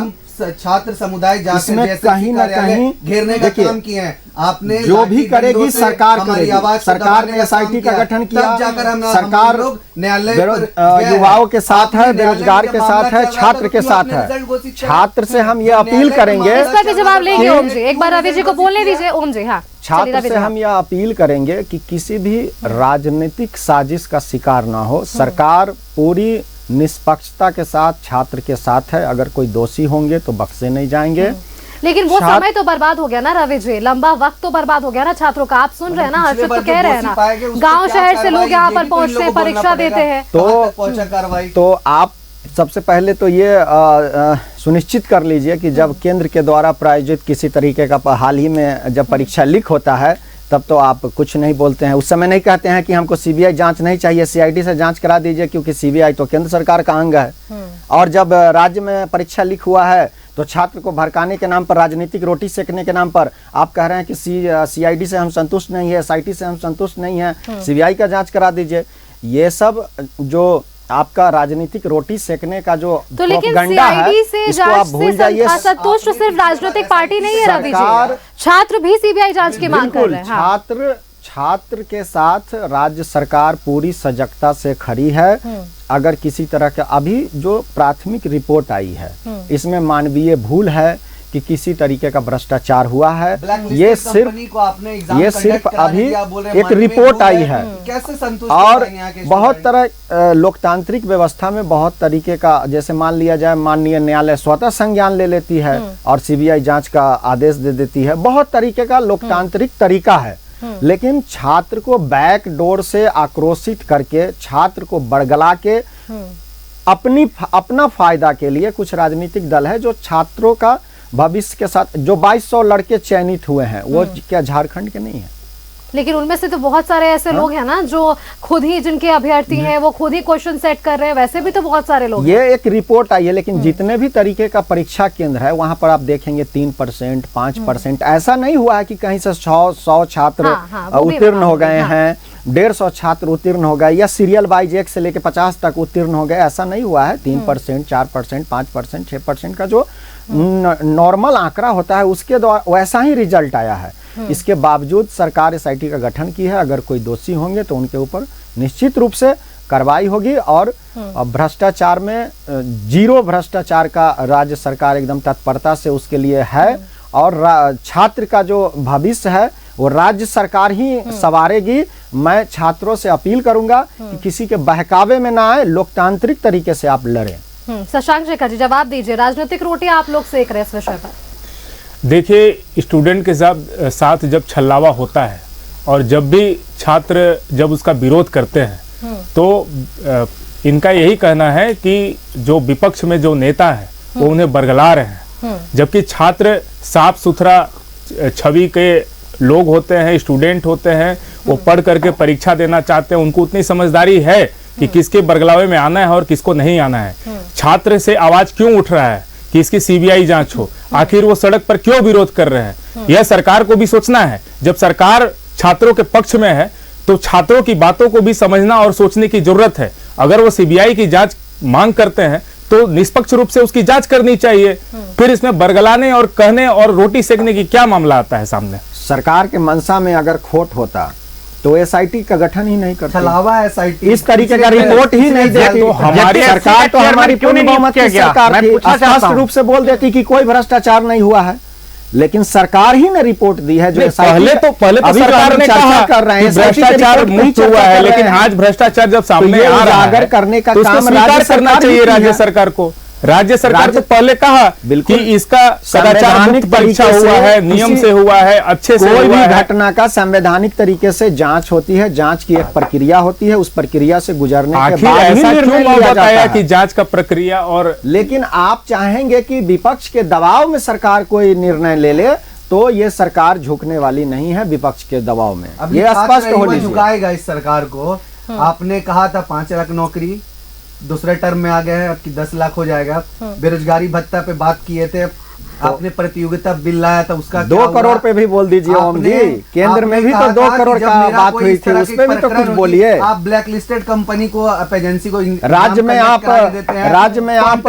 छात्र समुदाय जाकर इसमें जैसे कहीं ना कार्यालय कहीं घेरने का देखिए, काम किए हैं आपने, जो भी लाठी करेगी डंडों से सरकार हमारी करेगी। आवाज को सरकार दबाने ने का एसआईटी काम का गठन किया, तब जाकर हम सरकार लोग न्यायालय पर युवाओं के साथ आपने है, न्यायालय बेरोजगार में के जब साथ मामला है, चल रहा था छात्र तो के क्यों साथ आपने है। रिजल्ट घोषित किया? छात्र से हम ये जब अपील न्यायालय का करेंगे, मामला इस पर भी चल जवाब रहा लेंगे था, ओम जी, एक बार रवि जी को बोलने दीजिए। ओम जी, हाँ चलिए छात्र रवि से जी। हम यह अपील करेंगे कि किसी भी राजनीतिक साजिश का शिकार ना हो। सरकार पूरी निष्पक्षता के साथ छात्र के साथ है, अगर कोई दोषी होंगे तो बख्शे नहीं जाएंगे। लेकिन वो छात्र- समय तो बर्बाद हो गया ना रवि जी, लंबा वक्त तो बर्बाद हो गया ना छात्रों का। आप सुन रहे हैं ना, पिछले हर्षित बार तो जो कह रहे हैं दोषी ना, पाए गए, उस पर गांव क्या शहर से लोग कार्रवाई, यहाँ ये पर भी तो इन पहुंचते हैं, लोगों को बोलना परीक्षा पड़ेगा। देते हैं। कहाँ तक पहुंचा कार्रवाई? तो आप सबसे पहले तो ये सुनिश्चित कर लीजिए कि जब केंद्र के द्वारा प्रायोजित किसी तरीके का हाल ही में जब परीक्षा लीक होता है तब तो आप कुछ नहीं बोलते हैं। उस समय नहीं कहते हैं कि हमको सीबीआई जांच नहीं चाहिए, सीआईडी से जांच करा दीजिए, क्योंकि सीबीआई तो केंद्र सरकार का अंग है। और जब राज्य में परीक्षा लीक हुआ है तो छात्र को भड़काने के नाम पर, राजनीतिक रोटी सेकने के नाम पर आप कह रहे हैं कि सीआईडी से हम संतुष्ट नहीं है, एसआईटी से हम संतुष्ट नहीं है, सीबीआई का जांच करा दीजिए। ये सब जो आपका राजनीतिक रोटी सेकने का जो तो लेकिन प्रोपगंडा है, सीआईडी से इसको आप जांच भूल से जाइए। संतुष्ट सिर्फ राजनीतिक पार्टी नहीं है रवि सरकार- जी, छात्र भी सीबीआई जांच की मांग कर बिल्कुल, रहे हैं। हाँ। छात्र के साथ राज्य सरकार पूरी सजगता से खड़ी है। अगर किसी तरह का अभी जो प्राथमिक रिपोर्ट आई है इसमें मानवीय भूल है कि किसी तरीके का भ्रष्टाचार हुआ है, ये सिर्फ अभी एक रिपोर्ट आई है। कैसे संतुष्ट और हैं यहाँ के बहुत स्टूडेंट? तरह लोकतांत्रिक व्यवस्था में बहुत तरीके का, जैसे मान लिया जाए माननीय न्यायालय स्वतः संज्ञान ले लेती है और सीबीआई जांच का आदेश दे देती है। बहुत तरीके का लोकतांत्रिक तरीका है, लेकिन छात्र को बैक डोर से आक्रोशित करके, छात्र को बड़गला के अपना फायदा के लिए कुछ राजनीतिक दल है जो छात्रों का भविष्य के साथ, जो 2200 लड़के चयनित हुए हैं वो क्या झारखंड के नहीं है? लेकिन उनमें से तो बहुत सारे ऐसे लोग हैं ना जो खुद ही, जिनके अभ्यर्थी हैं वो खुद ही क्वेश्चन सेट कर रहे हैं, वैसे भी तो बहुत सारे लोग हैं। ये एक रिपोर्ट आई है, लेकिन जितने भी तरीके का परीक्षा केंद्र है वहां पर आप देखेंगे 3%, 5%, ऐसा नहीं हुआ है कि कहीं से 100 छात्र वो भी उत्तीर्ण हो गए हाँ। हैं, 150 छात्र उत्तीर्ण हो गए, या सीरियल वाइज 1 से लेकर 50 तक उत्तीर्ण हो गए, ऐसा नहीं हुआ है। 3%, 4%, 5%, 6% का जो नॉर्मल आंकड़ा होता है उसके द्वारा वैसा ही रिजल्ट आया है। इसके बावजूद सरकार एसआईटी का गठन की है। अगर कोई दोषी होंगे तो उनके ऊपर निश्चित रूप से कार्रवाई होगी। और भ्रष्टाचार में जीरो भ्रष्टाचार का राज्य सरकार एकदम तत्परता से उसके लिए है। और छात्र का जो भविष्य है वो राज्य सरकार ही संवारेगी। मैं छात्रों से अपील करूंगा कि किसी के बहकावे में ना आए, लोकतांत्रिक तरीके से आप लड़ें। शशांक शेखर जी जवाब दीजिए, राजनीतिक रोटी आप लोग सेक रहे हैं इस विषय पर। देखिए, स्टूडेंट के साथ जब छल्लावा होता है और जब भी छात्र जब उसका विरोध करते हैं तो इनका यही कहना है कि जो विपक्ष में जो नेता है वो उन्हें बरगला रहे हैं, जबकि छात्र साफ सुथरा छवि के लोग होते हैं, स्टूडेंट होते हैं, वो पढ़ करके परीक्षा देना चाहते हैं। उनको उतनी समझदारी है कि किसके बरगलावे में आना है और किसको नहीं आना है। छात्र से आवाज क्यों उठ रहा है कि इसकी सीबीआई जांच हो, आखिर वो सड़क पर क्यों विरोध कर रहे हैं, यह सरकार को भी सोचना है। जब सरकार छात्रों के पक्ष में है तो छात्रों की बातों को भी समझना और सोचने की जरूरत है। अगर वो सीबीआई की जांच मांग करते हैं तो निष्पक्ष रूप से उसकी जांच करनी चाहिए। फिर इसमें बरगलाने और कहने और रोटी सेकने की क्या मामला आता है सामने? सरकार के मंशा में अगर खोट होता तो एसआईटी का गठन ही नहीं करता। छलावा एसआईटी इस तरीके का रिपोर्ट ही नहीं देती। तो हमारी सरकार तो हमारी क्यों नहीं पूर्ण बहुमत की सरकार थी, स्पष्ट रूप से बोल देती कि कोई भ्रष्टाचार नहीं हुआ है, लेकिन सरकार ही ने रिपोर्ट दी है। जो पहले तो सरकार ने कहा कर रहे हैं भ्रष्टाचार मुक्त हुआ है, लेकिन आज भ्रष्टाचार जब सामने आ रहा है करने का तो काम स्वीकार करना चाहिए राज्य सरकार को। राज्य सरकार तो पहले कहा कि इसका सदाचार मुक्त परीक्षा हुआ है, नियम से हुआ है, अच्छे से कोई हुआ भी है। घटना का संवैधानिक तरीके से जांच होती है, जांच की एक प्रक्रिया होती है, उस प्रक्रिया से गुजरने के आखिर बाद ही ऐसा निर्णय क्यों लिया जाता बताया है। कि जांच का प्रक्रिया और लेकिन आप चाहेंगे कि विपक्ष के दबाव में सरकार कोई निर्णय ले ले, तो ये सरकार झुकने वाली नहीं है विपक्ष के दबाव में। ये स्पष्ट हो लीजिए। झुकाएगा इस सरकार को। आपने कहा था 5 लाख नौकरी, दूसरे टर्म में आ गए हैं, अब की 10 लाख हो जाएगा। बेरोजगारी भत्ता पे बात किए थे, आपने प्रतियोगिता बिल लाया था, उसका 2 करोड़ पे भी बोल दीजिए ओम जी, केंद्र में भी तो 2 करोड़ का बात हुई थी, उसमें भी तो कुछ बोलिए। आप ब्लैक लिस्टेड कंपनी को, आप एजेंसी को राज्य में आप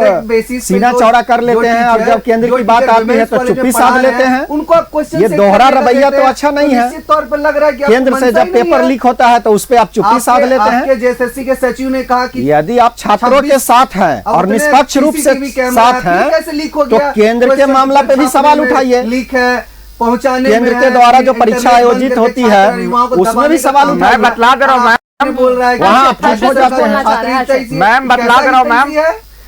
सीना चौड़ा कर लेते हैं और जब केंद्र की बात आती है तो चुप्पी साध लेते हैं। उनको आप क्वेश्चन, ये दोहरा रवैया तो अच्छा नहीं है। निश्चित तौर पर लग रहा है कि केंद्र से जब पेपर लीक होता है तो उस पर आप चुप्पी साध लेते हैं। जेएसएससी के सचिव ने कहा कि यदि आप छात्रों के साथ हैं और निष्पक्ष रूप से साथ हैं तो केंद्र के मामला पे भी सवाल उठाइए। लीक है पहुंचाने, केंद्र के द्वारा जो परीक्षा आयोजित होती है उसमें भी सवाल उठाइए। मैं बतला दे रहा हूँ मैम, बोल रहा है कि वहाँ आप ठीक हो जाते हैं। मैम बतला दे रहा हूँ मैम,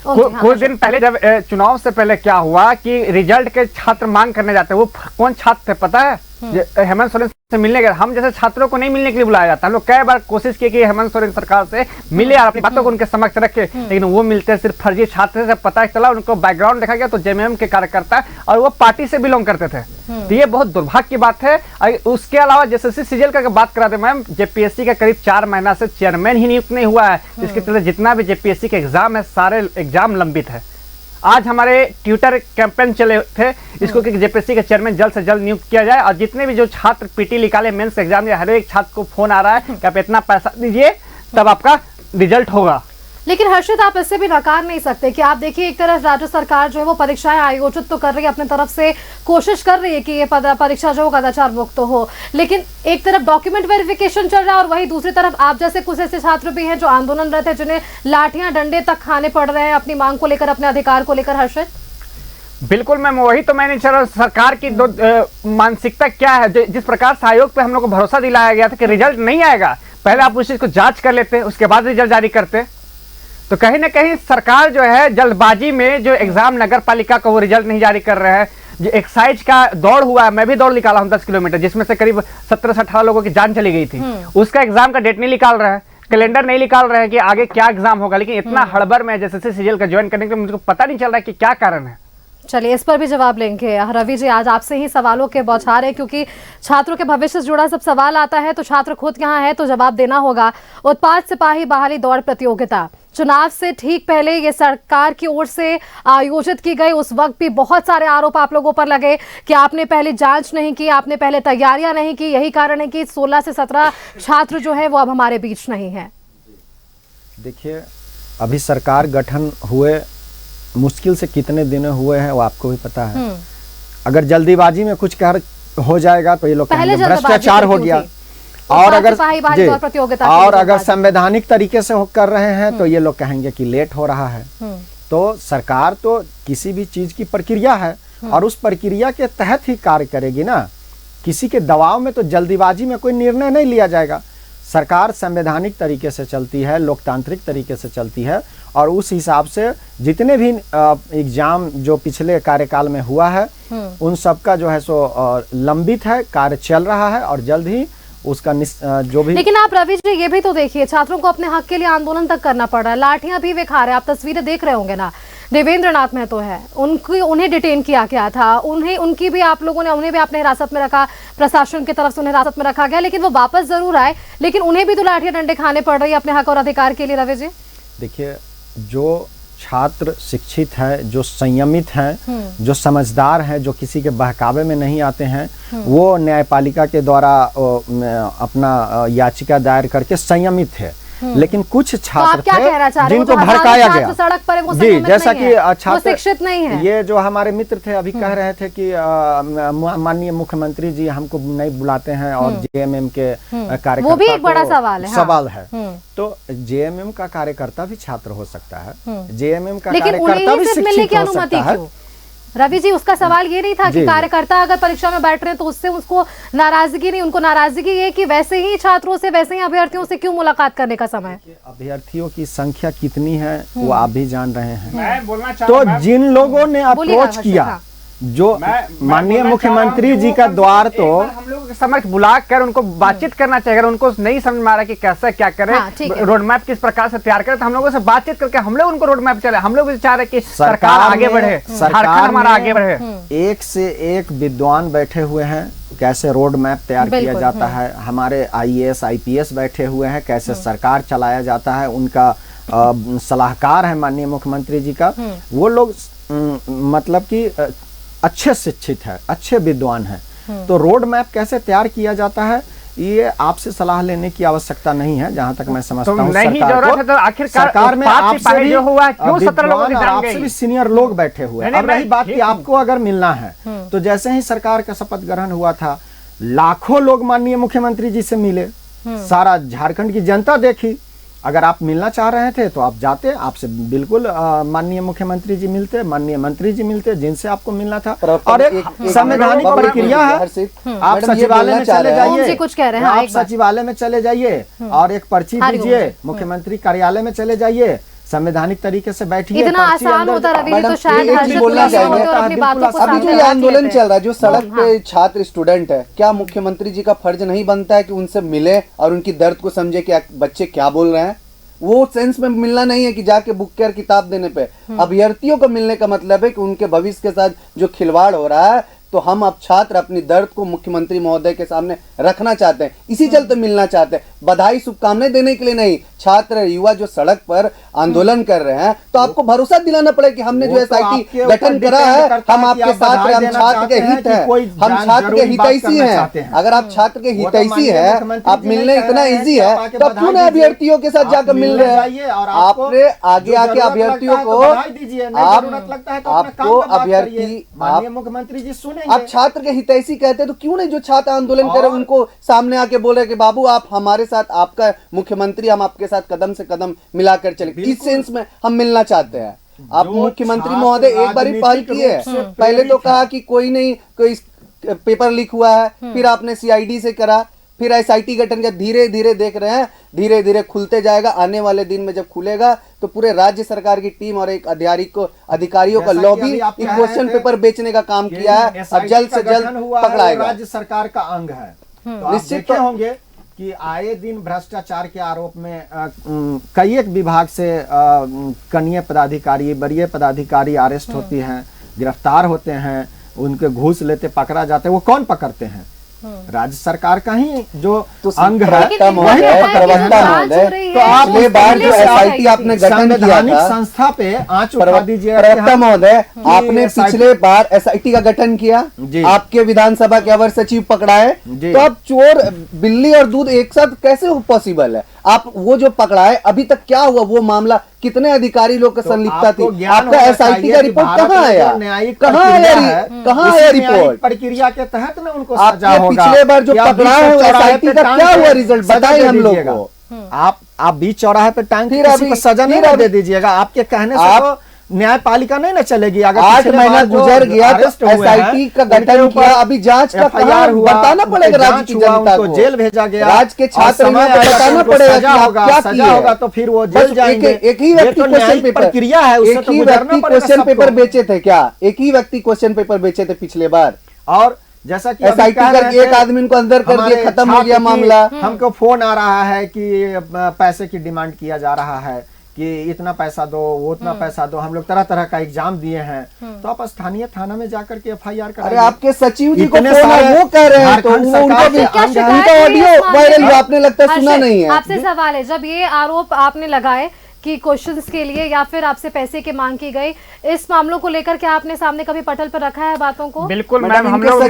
कुछ दिन पहले जब चुनाव से पहले क्या हुआ कि रिजल्ट के छात्र मांग करने जाते हैं, वो कौन छात्र थे पता है? हेमंत सोरेन से मिलने गए। हम जैसे छात्रों को नहीं मिलने के लिए बुलाया जाता, हम लोग कई बार कोशिश की कि हेमंत सोरेन सरकार से मिले और अपनी बातों को उनके समक्ष रखे, लेकिन वो मिलते सिर्फ फर्जी छात्र से। पता चला उनको बैकग्राउंड देखा गया तो जेएमएम के कार्यकर्ता और वो पार्टी से बिलोंग करते थे। तो ये बहुत दुर्भाग्य की बात है। उसके अलावा जेएसएससी सीजीएल का बात करा दे मैम, जेपीएससी का करीब 4 महीना से चेयरमैन ही नियुक्त नहीं हुआ है, जिसके चलते जितना भी जेपीएससी के एग्जाम है सारे एग्जाम लंबित है। आज हमारे ट्विटर कैंपेन चले थे इसको कि जेपीएससी के चेयरमैन जल्द से जल्द नियुक्त किया जाए, और जितने भी जो छात्र पीटी निकाले मेंस एग्जाम, हर एक छात्र को फोन आ रहा है कि आप इतना पैसा दीजिए तब आपका रिजल्ट होगा। लेकिन हर्षित, आप इससे भी नकार नहीं सकते कि आप देखिए एक तरफ राज्य सरकार जो है वो परीक्षाएं आयोजित तो कर रही है, अपने तरफ से कोशिश कर रही है कि ये परीक्षा जो कदाचार मुक्त हो, लेकिन एक तरफ डॉक्यूमेंट वेरिफिकेशन चल रहा है और वहीं दूसरी तरफ आप जैसे कुछ ऐसे छात्र भी हैं जो आंदोलनरत हैं, जिन्हें लाठियां डंडे तक खाने पड़ रहे हैं अपनी मांग को लेकर, अपने अधिकार को लेकर। हर्षित, बिल्कुल मैम, वही तो मैंने सरकार की मानसिकता क्या है। जिस प्रकार से आयोग पे हम लोग को भरोसा दिलाया गया था कि रिजल्ट नहीं आएगा, पहले आप उस चीज को जांच कर लेते, उसके बाद रिजल्ट जारी करते, तो कहीं ना कहीं सरकार जो है जल्दबाजी में जो एग्जाम नगर पालिका का वो रिजल्ट नहीं जारी कर रहे हैं। जो एक्साइज का दौड़ हुआ है, मैं भी दौड़ निकाला हूं 10 किलोमीटर, जिसमें से करीब 17 से 18 लोगों की जान चली गई थी। उसका एग्जाम का डेट नहीं निकाल रहा है, कैलेंडर नहीं निकाल रहे हैं कि आगे क्या एग्जाम होगा। लेकिन इतना हड़बड़ में जेएसएससी सीजीएल का ज्वाइन करने के मुझको पता नहीं चल रहा है कि क्या कारण है। चलिए इस पर भी जवाब लेंगे। रवि जी, आज आपसे ही सवालों के बौछार है, क्योंकि छात्रों के भविष्य से जुड़ा सब सवाल आता है तो छात्र खुद यहाँ है तो जवाब देना होगा। उत्पाद सिपाही बहाली दौड़ प्रतियोगिता चुनाव से ठीक पहले ये सरकार की ओर से आयोजित की गई, उस वक्त भी बहुत सारे आरोप आप लोगों पर लगे कि आपने पहले जांच नहीं की, आपने पहले तैयारियां नहीं की, यही कारण है कि 16 से 17 छात्र जो है वो अब हमारे बीच नहीं है। देखिए, अभी सरकार गठन हुए मुश्किल से कितने दिन हुए हैं वो आपको भी पता है। अगर जल्दीबाजी में कुछ कर हो जाएगा तो ये लोग कहेंगे भ्रष्टाचार हो गया, और अगर संवैधानिक तरीके से कर रहे हैं तो ये लोग कहेंगे कि लेट हो रहा है। तो सरकार तो किसी भी चीज की प्रक्रिया है और उस प्रक्रिया के तहत ही कार्य करेगी ना। किसी के दबाव में तो जल्दीबाजी में कोई निर्णय नहीं लिया जाएगा। सरकार संवैधानिक तरीके से चलती है, लोकतांत्रिक तरीके से चलती है, और उस हिसाब से जितने भी एग्जाम जो पिछले कार्यकाल में हुआ है उन सब का जो है सो लंबित है, कार्य चल रहा है और जल्द ही उसका जो भी। लेकिन आप रवि जी ये भी तो देखिए, छात्रों को अपने हक के लिए आंदोलन तक करना पड़ रहा है, लाठियां भी वे खा रहे हैं, आप तस्वीरें देख रहे होंगे ना। देवेंद्र नाथ महतो है, उन्हें डिटेन किया गया था, उनकी भी आप लोगों ने, उन्हें भी आपने हिरासत में रखा, प्रशासन की तरफ से उन्हें हिरासत में रखा गया, लेकिन वो वापस जरूर आए, लेकिन उन्हें भी तो लाठियां डंडे खाने पड़ रही है अपने हक और अधिकार के लिए। रवि जी देखिए, जो छात्र शिक्षित है, जो संयमित हैं, जो समझदार हैं, जो किसी के बहकावे में नहीं आते हैं, वो न्यायपालिका के द्वारा अपना याचिका दायर करके संयमित है। लेकिन कुछ छात्र थे जिनको भड़काया गया, सड़क पर वो जी, जैसा कि छात्र शिक्षित नहीं है। ये जो हमारे मित्र थे अभी कह रहे थे कि माननीय मुख्यमंत्री जी हमको नहीं बुलाते हैं और जेएमएम के कार्यकर्ता, वो भी एक बड़ा सवाल है। तो जेएमएम का कार्यकर्ता भी छात्र हो सकता है, जेएमएम का कार्यकर्ता भी शिक्षित हो सकता है। रवि जी, उसका सवाल ये नहीं था कि कार्यकर्ता अगर परीक्षा में बैठ रहे हैं तो उससे उसको नाराजगी नहीं, उनको नाराजगी ये कि वैसे ही छात्रों से, वैसे ही अभ्यर्थियों से क्यों मुलाकात करने का समय। अभ्यर्थियों की संख्या कितनी है वो आप भी जान रहे हैं। तो जिन लोगों ने अप्रोच किया, जो माननीय मुख्यमंत्री जी का द्वार, तो हम लोगों के समक्ष बुला कर उनको बातचीत करना चाहिए। अगर उनको नहीं समझ में आ रहा कि कैसा क्या करें, रोड मैप किस प्रकार से तैयार करें, तो हम लोगों से बातचीत करके हम लोग उनको रोड मैप चले। हम लोग भी चाह रहे कि सरकार आगे बढ़े, सरकार हमारा आगे बढ़े। एक से एक विद्वान बैठे हुए हैं, कैसे रोड मैप तैयार किया जाता है। हमारे आईएएस आईपीएस बैठे हुए हैं, कैसे सरकार चलाया जाता है। उनका सलाहकार है माननीय मुख्यमंत्री जी का। वो लोग मतलब कि अच्छे शिक्षित है, अच्छे विद्वान है, तो रोड मैप कैसे तैयार किया जाता है ये आपसे सलाह लेने की आवश्यकता नहीं है, जहां तक मैं समझता हूं। नहीं जरूरत है तो आखिरकार सरकार में आपसे भी जो हुआ क्यों 17 लोग रिजाइन आपसे गए? भी सीनियर लोग बैठे हुए हैं। अब रही बात कि आपको अगर मिलना है तो जैसे ही सरकार का शपथ ग्रहण हुआ था, लाखों लोग माननीय मुख्यमंत्री जी से मिले, सारा झारखंड की जनता देखी। अगर आप मिलना चाह रहे थे तो आप जाते, आपसे बिल्कुल माननीय मुख्यमंत्री जी मिलते, माननीय मंत्री जी मिलते, जिनसे आपको मिलना था। और एक संवैधानिक प्रक्रिया है, आप सचिवालय में चले जाइए, कुछ कह रहे हैं, आप सचिवालय में चले जाइए और एक पर्ची दीजिए, मुख्यमंत्री कार्यालय में चले जाइए, संवैधानिक तरीके से बैठिए। इतना आसान होता रवि जी तो शायद हर्षद बोलना पुलिस चाहेंगे। और अपनी बातों को अभी जो ये आंदोलन चल रहा है, जो सड़क पे छात्र स्टूडेंट है, क्या मुख्यमंत्री जी का फर्ज नहीं बनता है कि उनसे मिले और उनकी दर्द को समझे कि बच्चे क्या बोल रहे हैं? वो सेंस में मिलना नहीं है कि जाके बुक केयर किताब देने पे। अभ्यर्थियों को मिलने का मतलब है कि उनके भविष्य के साथ जो खिलवाड़ हो रहा है, तो हम अब छात्र अपनी दर्द को मुख्यमंत्री महोदय के सामने रखना चाहते हैं, इसी चलते मिलना चाहते हैं। बधाई शुभकामनाएं देने के लिए नहीं, छात्र युवा जो सड़क पर आंदोलन कर रहे हैं, तो आपको भरोसा दिलाना पड़ेगा कि हमने जो SIT गठन करा है, हम आपके साथ हैं, हम छात्र के हित हैं, हम छात्र के हितैषी हैं। अगर आप छात्र के हितैषी हैं, आप मिलने इतना ईजी है, तो क्यों ना अभ्यर्थियों के साथ जाकर मिल रहे हैं? आपने आगे आके अभ्यर्थियों को, आपको अभ्यर्थी, मुख्यमंत्री जी सुने, आप छात्र के हितैषी कहते हैं, तो क्यों नहीं जो छात्र आंदोलन कर रहे हैं उनको सामने आके बोल रहे हैं कि बाबू आप हमारे साथ, आपका मुख्यमंत्री, हम आपके साथ कदम से कदम मिलाकर चले। इस सेंस में हम मिलना चाहते हैं। आप मुख्यमंत्री महोदय एक बार ही पहल की है, पहले तो कहा कि कोई नहीं, कोई पेपर लीक हुआ है, फिर आपने CID से करा, फिर SIT गठन का धीरे धीरे देख रहे हैं, धीरे धीरे खुलते जाएगा। आने वाले दिन में जब खुलेगा तो पूरे राज्य सरकार की टीम और एक अधिकारियों का लॉबी एक क्वेश्चन पेपर बेचने का काम किया है और जल्द से जल्द पकड़ाएगा। राज्य सरकार का अंग है, तो निश्चित होंगे कि आए दिन भ्रष्टाचार के आरोप में कई एक विभाग से कनीय पदाधिकारी, वरीय पदाधिकारी अरेस्ट होती हैं, गिरफ्तार होते हैं, उनके घूस लेते पकड़ा जाते हैं। वो कौन पकड़ते हैं? राज्य सरकार का ही जो अंग है, वही प्रवक्ता महोदय, तो आप ये बार जो SIT आपने गठन किया था, संस्था पे आंच उठा दीजिए। प्रवक्ता महोदय, आपने पिछले बार SIT का गठन किया, आपके विधानसभा के अवर सचिव पकड़ाए, तो अब चोर, बिल्ली और दूध एक साथ कैसे पॉसिबल है? आप वो जो पकड़ाए, अभी तक क्या हुआ? वो मामला कितने अधिकारी लोग का संलिप्तता थी? आपका SIT का रिपोर्ट कहाँ आया? कहाँ आया रिपोर्ट? प्रक्रिया के तहत में उनको सजा होगा। पिछले बार जो पकड़ा है SIT का क्या हुआ रिजल्ट बताइए हम लोग को। आप बीच चौराहे पे टांग किसी को सजा नहीं दे दीजिएगा। आपके कहने से तो न्यायपालिका नहीं ना चलेगी। अगर 8 महीना गुजर गया तो SIT का गठन किया, अभी जांच का FIR हुआ, बताना पड़ेगा राज्य की जनता को, जेल भेजा गया, राज्य के छात्र बताना पड़ेगा क्या सजा होगा, तो फिर वो जेल जाएंगे। एक ही व्यक्ति क्वेश्चन पेपर प्रक्रिया है, एक ही व्यक्ति क्वेश्चन पेपर बेचे थे क्या? एक ही व्यक्ति क्वेश्चन पेपर बेचे थे पिछले बार, और जैसा कि SIT करके एक आदमी को अंदर कर दिया, खत्म हो गया मामला। हमको फोन आ रहा है कि पैसे की डिमांड किया जा रहा है कि इतना पैसा दो, वो उतना पैसा दो। हम लोग तरह तरह का एग्जाम दिए हैं, तो आप स्थानीय थाना में जाकर के FIR कराइए। अरे आपके सचिव जी को फोन वो कह रहे हैं, तो उनका ऑडियो वायरल हुआ, आपने लगता है सुना नहीं है। आपसे सवाल है, जब ये आरोप आपने लगाए कि क्वेश्चंस के लिए या फिर आपसे पैसे की मांग की गई, इस मामलों को लेकर के आपने सामने कभी पटल पर रखा है बातों को? बिल्कुल मैम, हम लोग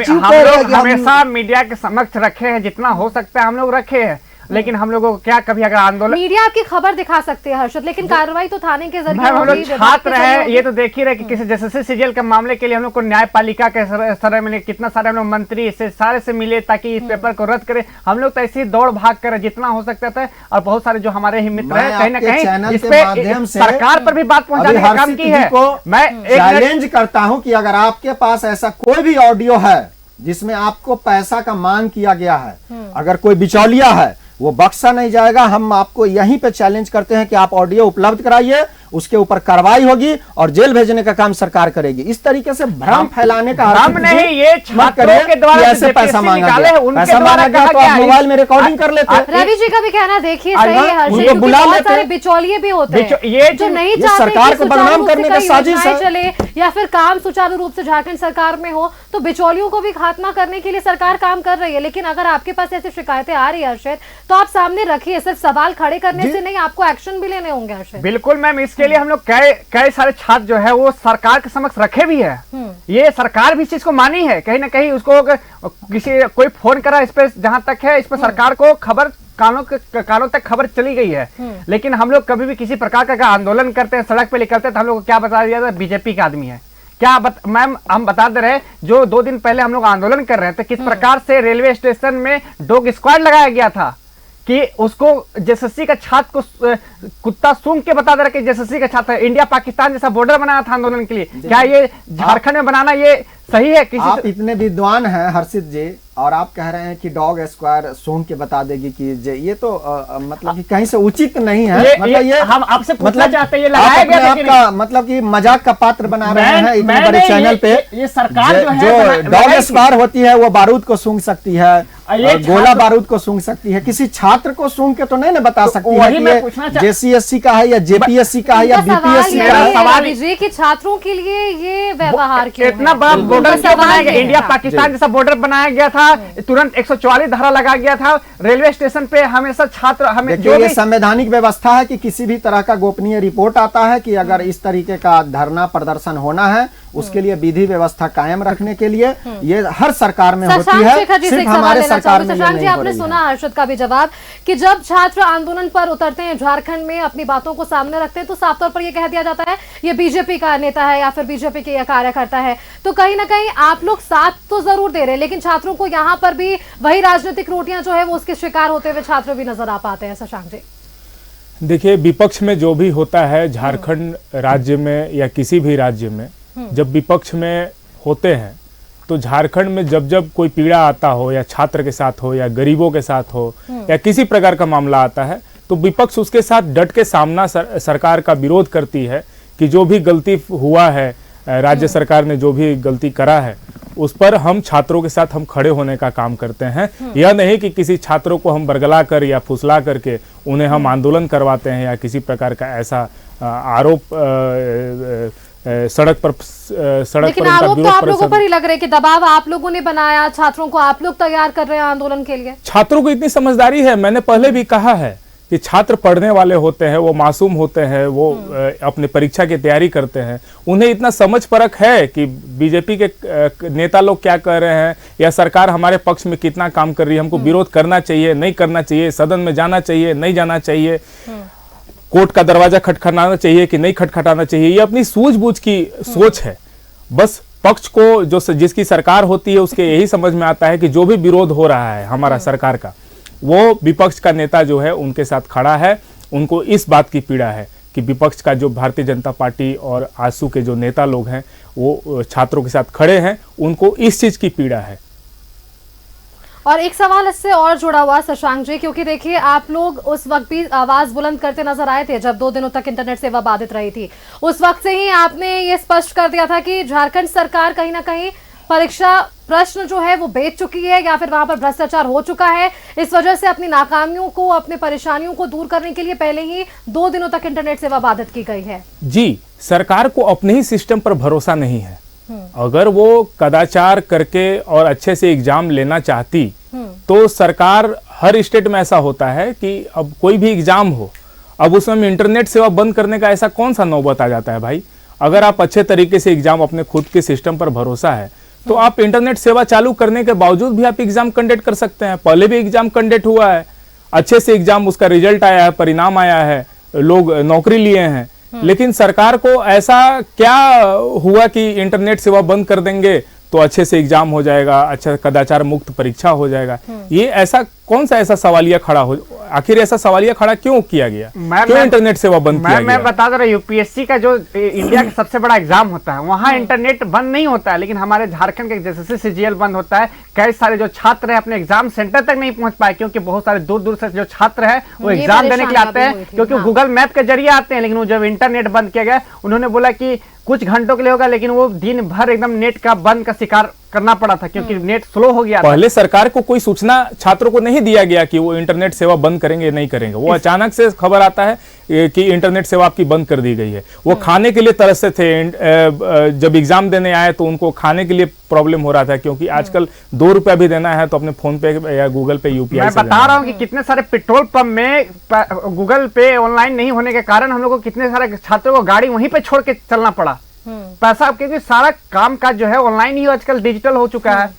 हमेशा मीडिया के समक्ष रखे हैं, जितना हो सकता है हम लोग रखे हैं। लेकिन हम लोगों को क्या कभी अगर आंदोलन, मीडिया आपकी खबर दिखा सकते हैं हर्षद, लेकिन कार्रवाई तो थाने के जरिए हम लोग छात्र है, ये तो देख ही रहे कि किसी जैसे CGL के मामले के लिए हम लोग को न्यायपालिका के स्तर में कितना सारे हम लोग मंत्री से सारे से मिले ताकि इस पेपर को रद्द करें। हम लोग तो ऐसे ही दौड़ भाग कर जितना हो सकता था, और बहुत सारे जो हमारे ही मित्र हैं कहीं ना कहीं इस पे सरकार पर भी बात पहुंचाने का काम की है। मैं चैलेंज करता हूं कि अगर आपके पास ऐसा कोई भी ऑडियो है जिसमें आपको पैसा का मांग किया गया है, अगर कोई बिचौलिया है, वो बख्शा नहीं जाएगा। हम आपको यहीं पे चैलेंज करते हैं कि आप ऑडियो उपलब्ध कराइए, उसके ऊपर कार्रवाई होगी और जेल भेजने का काम सरकार करेगी। इस तरीके से भ्रम फैलाने का भ्रम नहीं, ये छात्रों के द्वारा ऐसे पैसा मांगा गया, पैसा मांगा गया तो आप मोबाइल में रिकॉर्डिंग कर लेते। रवि जी का भी कहना देखिए सही है हर्षद, बहुत सारे बिचौलिए भी होते हैं ये जो नहीं चाहते सरकार को बदनाम करने का साजिश है, चले या फिर काम सुचारू रूप से झारखंड सरकार में हो, तो बिचौलियों को भी खात्मा करने के लिए सरकार काम कर रही है। लेकिन अगर आपके पास ऐसी शिकायतें आ रही है हर्षद, तो आप सामने रखिए, सिर्फ सवाल खड़े करने से नहीं, आपको एक्शन भी लेने होंगे हर्षित। बिल्कुल मैम, इसके लिए हम लोग कई सारे छात्र जो है वो सरकार के समक्ष रखे भी है। ये सरकार भी इस चीज को मानी है, कहीं ना कहीं उसको किसी कोई फोन करा इस पे, जहां तक है इस पर सरकार को खबर कानों तक खबर चली गई है। लेकिन हम लोग कभी भी किसी प्रकार का आंदोलन करते हैं, सड़क पे निकलते हैं, तो हम लोग को क्या बता दिया था, बीजेपी का आदमी है क्या। मैम हम बता दे रहे, जो 2 दिन पहले हम लोग आंदोलन कर रहे थे, किस प्रकार से रेलवे स्टेशन में डॉग स्क्वाड लगाया गया था कि उसको जेएसएससी का छात्र को कुत्ता सूंघ के बता दे रहा कि जेएसएससी का छात्र है। इंडिया पाकिस्तान जैसा बॉर्डर बनाया था आंदोलन के लिए, क्या ये झारखंड में बनाना ये सही है? आप इतने विद्वान हैं हर्षित जी, और आप कह रहे हैं कि डॉग स्क्वायर सूंघ के बता देगी कि ये तो मतलब कि कहीं से उचित नहीं है। मतलब ये हम आपसे पूछना मतलब चाहते हैं, ये लगाया गया आपका मतलब कि मजाक का पात्र बना रहे हैं इतने बड़े चैनल पे। ये सरकार जो डॉग स्क्वायर होती है वो बारूद को सूंघ सकती है, गोला बारूद को सूंघ सकती है, किसी छात्र को सूंघ के तो नहीं बता सकती है कि जेसीएससी का है या जेपीएससी का है या बीपीएससी का है। सवाल ये कि छात्रों के लिए ये व्यवहार क्यों इतना बड़ा बॉर्डर क्यों बनाया गया? इंडिया पाकिस्तान जैसा बॉर्डर बनाया गया था, तुरंत 144 धारा लगा गया था रेलवे स्टेशन पे। हमेशा छात्र हमें जो ये संवैधानिक व्यवस्था है कि किसी भी तरह का गोपनीय रिपोर्ट आता है कि अगर इस तरीके का धरना प्रदर्शन होना है, उसके लिए विधि व्यवस्था कायम रखने के लिए ये हर सरकार में होती है, सिर्फ हमारे सरकार में नहीं हो रही है। आपने सुना हर्षित का भी जवाब कि जब छात्र आंदोलन पर उतरते हैं झारखंड में, अपनी बातों को सामने रखते हैं, तो साफ तौर पर यह कह दिया जाता है ये बीजेपी का नेता है या फिर बीजेपी के कार्यकर्ता है। तो कहीं ना कहीं आप लोग साथ तो जरूर दे रहे हैं, लेकिन छात्रों को यहाँ पर भी वही राजनीतिक रोटियां जो है वो उसके शिकार होते हुए छात्र भी नजर आ पाते हैं। शशांक जी देखिए, विपक्ष में जो भी होता है झारखंड राज्य में या किसी भी राज्य में, जब विपक्ष में होते हैं तो झारखंड में जब जब कोई पीड़ा आता हो, या छात्र के साथ हो या गरीबों के साथ हो या किसी प्रकार का मामला आता है, तो विपक्ष उसके साथ डट के सामना सरकार का विरोध करती है कि जो भी गलती हुआ है, राज्य सरकार ने जो भी गलती करा है, उस पर हम छात्रों के साथ हम खड़े होने का काम करते हैं। यह नहीं कि किसी छात्रों को हम बरगला कर या फुसला करके उन्हें हम आंदोलन करवाते हैं या किसी प्रकार का ऐसा आरोप सड़क पर लेकिन आरोप तो आप लोगों पर ही लग रहे हैं कि दबाव आप लोगों ने बनाया, छात्रों को आप लोग तैयार कर रहे हैं आंदोलन के लिए। छात्रों को इतनी समझदारी है, मैंने पहले भी कहा है कि छात्र पढ़ने वाले होते हैं, वो मासूम होते हैं, वो अपने परीक्षा की तैयारी करते हैं, उन्हें इतना समझ परख है कि बीजेपी के नेता लोग क्या कर रहे हैं या सरकार हमारे पक्ष में कितना काम कर रही है, हमको विरोध करना चाहिए नहीं करना चाहिए, सदन में जाना चाहिए नहीं जाना चाहिए, कोर्ट का दरवाजा खटखटाना चाहिए कि नहीं खटखटाना चाहिए। ये अपनी सूझबूझ की सोच है। बस पक्ष को जो जिसकी सरकार होती है उसके यही समझ में आता है कि जो भी विरोध हो रहा है हमारा सरकार का, वो विपक्ष का नेता जो है उनके साथ खड़ा है। उनको इस बात की पीड़ा है कि विपक्ष का जो भारतीय जनता पार्टी और आजसू के जो नेता लोग हैं वो छात्रों के साथ खड़े हैं, उनको इस चीज की पीड़ा है। और एक सवाल इससे और जुड़ा हुआ शशांक जी, क्योंकि देखिए आप लोग उस वक्त भी आवाज बुलंद करते नजर आए थे जब 2 दिनों तक इंटरनेट सेवा बाधित रही थी। उस वक्त से ही आपने ये स्पष्ट कर दिया था कि झारखंड सरकार कहीं ना कहीं परीक्षा प्रश्न जो है वो बेच चुकी है या फिर वहां पर भ्रष्टाचार हो चुका है। इस वजह से अपनी नाकामियों को, अपने परेशानियों को दूर करने के लिए पहले ही 2 दिनों तक इंटरनेट सेवा बाधित की गई है। जी, सरकार को अपने ही सिस्टम पर भरोसा नहीं है। अगर वो कदाचार करके और अच्छे से एग्जाम लेना चाहती तो सरकार, हर स्टेट में ऐसा होता है कि अब कोई भी एग्जाम हो, अब उसमें इंटरनेट सेवा बंद करने का ऐसा कौन सा नौबत आ जाता है भाई। अगर आप अच्छे तरीके से एग्जाम, अपने खुद के सिस्टम पर भरोसा है, तो आप इंटरनेट सेवा चालू करने के बावजूद भी आप एग्जाम कंडक्ट कर सकते हैं। पहले भी एग्जाम कंडक्ट हुआ है, अच्छे से एग्जाम, उसका रिजल्ट आया है, परिणाम आया है, लोग नौकरी लिए हैं। लेकिन सरकार को ऐसा क्या हुआ कि इंटरनेट सेवा बंद कर देंगे तो अच्छे से एग्जाम हो जाएगा, अच्छा कदाचार मुक्त परीक्षा हो जाएगा। ये ऐसा कौन सा ऐसा सवालिया खड़ा हो, आखिर ऐसा सवालिया खड़ा क्यों किया गया, क्यों इंटरनेट सेवा बंद किया गया? मैं बता दे रहा, यूपीएससी का जो इंडिया का सबसे बड़ा एग्जाम होता है वहाँ इंटरनेट बंद नहीं होता है, लेकिन हमारे झारखंड के जेएसएससी सीजीएल बंद होता है। कई सारे जो छात्र हैं अपने एग्जाम सेंटर तक नहीं पहुंच पाए, क्योंकि बहुत सारे दूर दूर से जो छात्र है वो एग्जाम देने के लिए आते हैं, क्योंकि गूगल मैप के जरिए आते हैं। लेकिन वो जब इंटरनेट बंद किया गया, उन्होंने बोला कि कुछ घंटों के लिए होगा, लेकिन वो दिन भर एकदम नेट का बंद का शिकार करना पड़ा था, क्योंकि नेट स्लो हो गया। पहले सरकार को कोई सूचना छात्रों को नहीं दिया गया कि वो इंटरनेट सेवा बंद करेंगे नहीं करेंगे। वो अचानक से खबर आता है कि इंटरनेट सेवा आपकी बंद कर दी गई है। वो खाने के लिए तरसते थे, जब एग्जाम देने आए तो उनको खाने के लिए प्रॉब्लम हो रहा था, क्योंकि आजकल 2 रुपया भी देना है तो अपने फोन पे या गूगल पे यूपीआई मैं बता रहा हूँ कि कितने सारे पेट्रोल पंप में गूगल पे ऑनलाइन नहीं होने के कारण हम लोग को कितने सारे छात्रों को गाड़ी वहीं पे छोड़ के चलना पड़ा। पैसा, क्योंकि सारा काम काज जो है ऑनलाइन ही आजकल डिजिटल हो चुका है।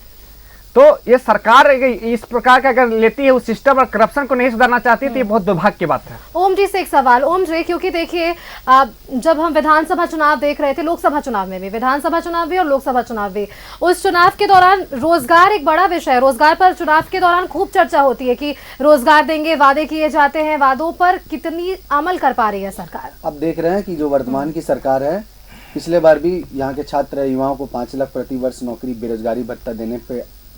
तो ये सरकार इस प्रकार का अगर लेती है उस सिस्टम और करप्शन को नहीं सुधारना चाहती तो ये बहुत दुर्भाग्य की बात है। ओम जी से एक सवाल। ओम जी, क्योंकि देखिए जब हम विधानसभा चुनाव देख रहे थे, लोकसभा चुनाव में भी, विधानसभा चुनाव भी और लोकसभा चुनाव भी, उस चुनाव के दौरान रोजगार एक बड़ा विषय है। रोजगार पर चुनाव के दौरान खूब चर्चा होती है कि रोजगार देंगे, वादे किए जाते हैं, वादों पर कितनी अमल कर पा रही है सरकार? अब देख रहे हैं कि जो वर्तमान की सरकार है, पिछले बार भी यहाँ के छात्र युवाओं को 5 लाख प्रति वर्ष नौकरी बेरोजगारी भत्ता देने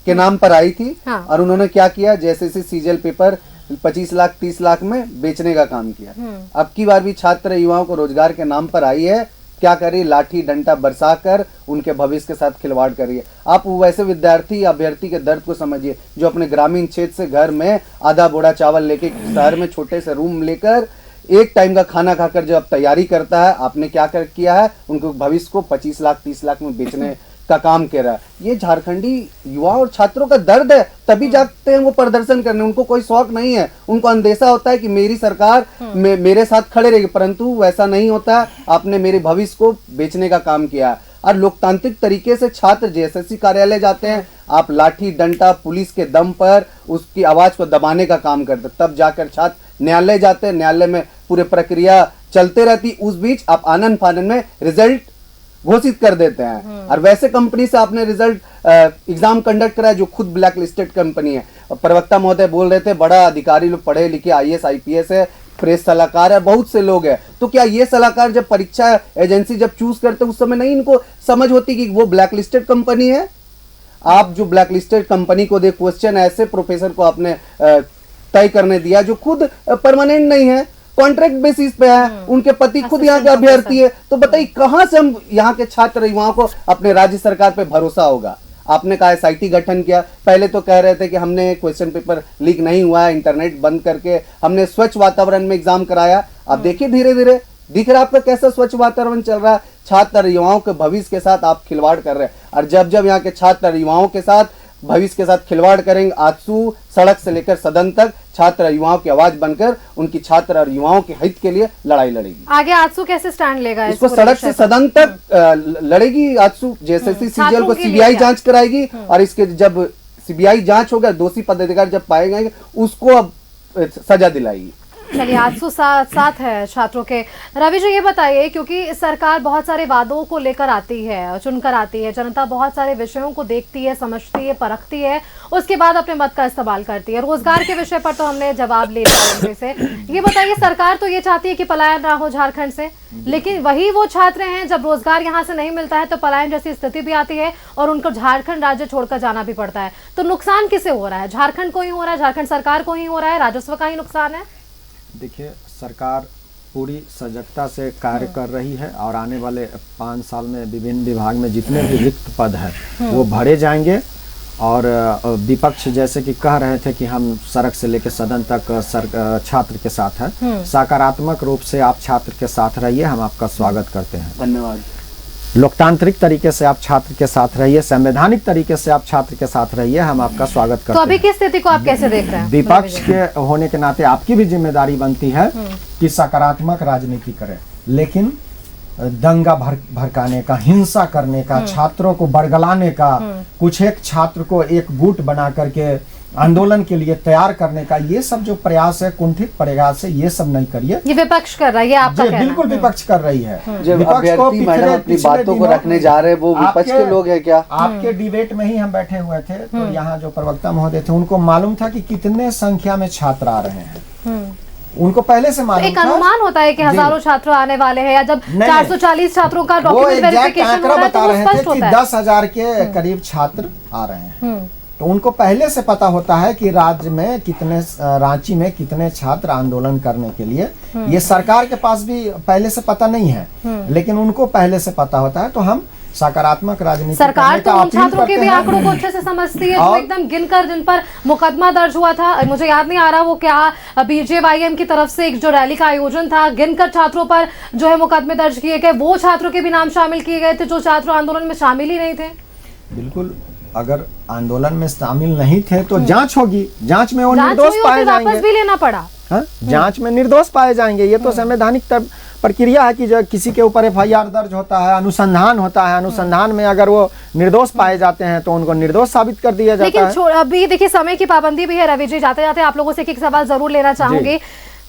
के नाम पर आई थी। हाँ। और उन्होंने क्या किया, जैसे सीजीएल पेपर 25 लाख 30 लाख में बेचने का काम किया। अब की बार भी छात्र युवाओं को रोजगार के नाम पर आई है, क्या करी, लाठी डंडा बरसाकर उनके भविष्य के साथ खिलवाड़ करिए। आप वैसे विद्यार्थी अभ्यर्थी के दर्द को समझिए जो अपने ग्रामीण क्षेत्र से घर में आधा बोरा चावल लेके शहर में छोटे से रूम लेकर एक टाइम का खाना खाकर जब तैयारी करता है, आपने क्या किया है, उनको भविष्य को 25 लाख 30 लाख में बेचने का काम कर रहा है। ये झारखंडी युवा और छात्रों का दर्द है, तभी जाते हैं वो प्रदर्शन करने। उनको कोई शौक नहीं है, उनको अंदेशा होता है कि मेरी सरकार मेरे साथ खड़े रहेगी, परंतु वैसा नहीं होता है। आपने मेरे भविष्य को बेचने का काम किया है। और लोकतांत्रिक तरीके से छात्र जेएसएससी कार्यालय जाते हैं, आप लाठी डंडा पुलिस के दम पर उसकी आवाज को दबाने का काम करते, तब जाकर छात्र न्यायालय जाते हैं, न्यायालय में पूरे प्रक्रिया चलते रहती। उस बीच आप आनंद फानन में रिजल्ट घोषित कर देते हैं। और वैसे कंपनी से आपने रिजल्ट एग्जाम कंडक्ट कराया जो खुद ब्लैक लिस्टेड कंपनी है। प्रवक्ता महोदय बोल रहे थे बड़ा अधिकारी लोग पढ़े लिखे आईएएस आईपीएस है, प्रेस सलाहकार है, बहुत से लोग हैं। तो क्या ये सलाहकार जब परीक्षा एजेंसी जब चूज करते उस समय नहीं इनको समझ होती कि वो ब्लैक लिस्टेड कंपनी है? आप जो ब्लैक लिस्टेड कंपनी को दे क्वेश्चन ऐसे प्रोफेसर को आपने तय करने दिया जो खुद परमानेंट नहीं है, कॉन्ट्रैक्ट बेसिस पे है, उनके पति खुद यहाँ के अभ्यर्थी है। तो बताइए कहां से हम यहाँ के छात्र युवाओं को अपने राज्य सरकार पे भरोसा होगा? आपने कहा एसआईटी गठन किया, पहले तो कह रहे थे कि हमने क्वेश्चन पेपर लीक नहीं हुआ है, इंटरनेट बंद करके हमने स्वच्छ वातावरण में एग्जाम कराया। अब देखिए धीरे धीरे दिख रहा है आपका कैसा स्वच्छ वातावरण चल रहा है। छात्र युवाओं के भविष्य के साथ आप खिलवाड़ कर रहे हैं, और जब जब यहाँ के छात्र युवाओं के साथ भविष्य के साथ खिलवाड़ करेंगे, आजसू सड़क से लेकर सदन तक छात्र युवाओं की आवाज बनकर उनकी छात्र और युवाओं के हित के लिए लड़ाई लड़ेगी। आगे आजसू कैसे स्टैंड लेगा? इसको सड़क से सदन तक लड़ेगी आजसू। जैसे सीजीएल को सीबीआई जांच कराएगी, और इसके जब सीबीआई जांच होगा दोषी पदाधिकारी जब पाए जाएंगे उसको अब सजा दिलाएगी। चलिए, आजसू साथ है छात्रों के। रवि जी ये बताइए, क्योंकि सरकार बहुत सारे वादों को लेकर आती है, चुनकर आती है, जनता बहुत सारे विषयों को देखती है, समझती है, परखती है, उसके बाद अपने मत का इस्तेमाल करती है। रोजगार के विषय पर तो हमने जवाब ले लिया से। ये बताइए, सरकार तो ये चाहती है कि पलायन ना हो झारखंड से, लेकिन वही वो छात्र हैं जब रोजगार यहाँ से नहीं मिलता है तो पलायन जैसी स्थिति भी आती है और उनको झारखंड राज्य छोड़कर जाना भी पड़ता है। तो नुकसान किसे हो रहा है? झारखंड को ही हो रहा है, झारखंड सरकार को ही हो रहा है, राजस्व का ही नुकसान है? देखिए, सरकार पूरी सजगता से कार्य कर रही है और आने वाले 5 साल में विभिन्न विभाग में जितने भी रिक्त पद हैं वो भरे जाएंगे। और विपक्ष जैसे कि कह रहे थे कि हम सड़क से लेकर सदन तक छात्र के साथ है, सकारात्मक रूप से आप छात्र के साथ रहिए, हम आपका स्वागत करते हैं। धन्यवाद। लोकतांत्रिक तरीके से आप छात्र के साथ रहिए, संवैधानिक तरीके से आप छात्र के साथ रहिए, हम आपका स्वागत करते हैं। तो अभी की स्थिति को आप कैसे देख रहे हैं? विपक्ष के होने के नाते आपकी भी जिम्मेदारी बनती है कि सकारात्मक राजनीति करें, लेकिन दंगा भड़काने का, हिंसा करने का, छात्रों को बरगलाने का, कुछ एक छात्र को एक गुट बना करके आंदोलन के लिए तैयार करने का, ये सब जो प्रयास है कुंठित प्रयास है, ये सब नहीं करिए। ये विपक्ष कर रहा है, ये आपका कहना है? बिल्कुल विपक्ष कर रही है। जो अभ्यर्थी मैडम अपनी बातों को रखने जा रहे हैं वो विपक्ष के लोग हैं क्या? आपके डिबेट में ही हम बैठे हुए थे, तो यहाँ जो प्रवक्ता महोदय थे उनको मालूम था कि कितने संख्या में छात्र आ रहे हैं, उनको पहले से मालूम था। एक अनुमान होता है कि हजारों छात्र आने वाले हैं, या जब 440 छात्रों का डॉक्यूमेंट वेरिफिकेशन हो रहा है तो वो स्पष्ट होता है। 10,000 के करीब छात्र आ रहे हैं, तो उनको पहले से पता होता है कि राज्य में कितने, रांची में कितने छात्र आंदोलन करने के लिए। ये सरकार के पास भी पहले से पता नहीं है, लेकिन उनको पहले से पता होता है। तो हम सकारात्मक राजनीति सरकार करने तो का उन अपील छात्रों के करते भी हैं। आंकड़ों को अच्छे से समझती है जो और- एकदम गिनकर जिन पर मुकदमा दर्ज हुआ था। मुझे याद नहीं आ रहा वो क्या बीजेवाईएम की तरफ से एक जो रैली का आयोजन था, गिनकर छात्रों पर जो है मुकदमे दर्ज किए गए, वो छात्रों के भी नाम शामिल किए गए थे जो छात्र आंदोलन में शामिल ही नहीं थे। बिल्कुल, अगर आंदोलन में शामिल नहीं थे तो जांच होगी, जांच में वो जांच निर्दोष हुई और पाए फिर वापस जाएंगे। भी लेना पड़ा। हाँ? जांच में निर्दोष पाए जाएंगे। ये तो संवैधानिक प्रक्रिया है कि जो किसी के ऊपर एफआईआर दर्ज होता है, अनुसंधान होता है, अनुसंधान में अगर वो निर्दोष पाए जाते हैं तो उनको निर्दोष साबित कर दिया जाता लेकिन है। अभी देखिए समय की पाबंदी भी है रवि जी, जाते जाते आप लोगों से एक सवाल जरूर लेना चाहूंगी।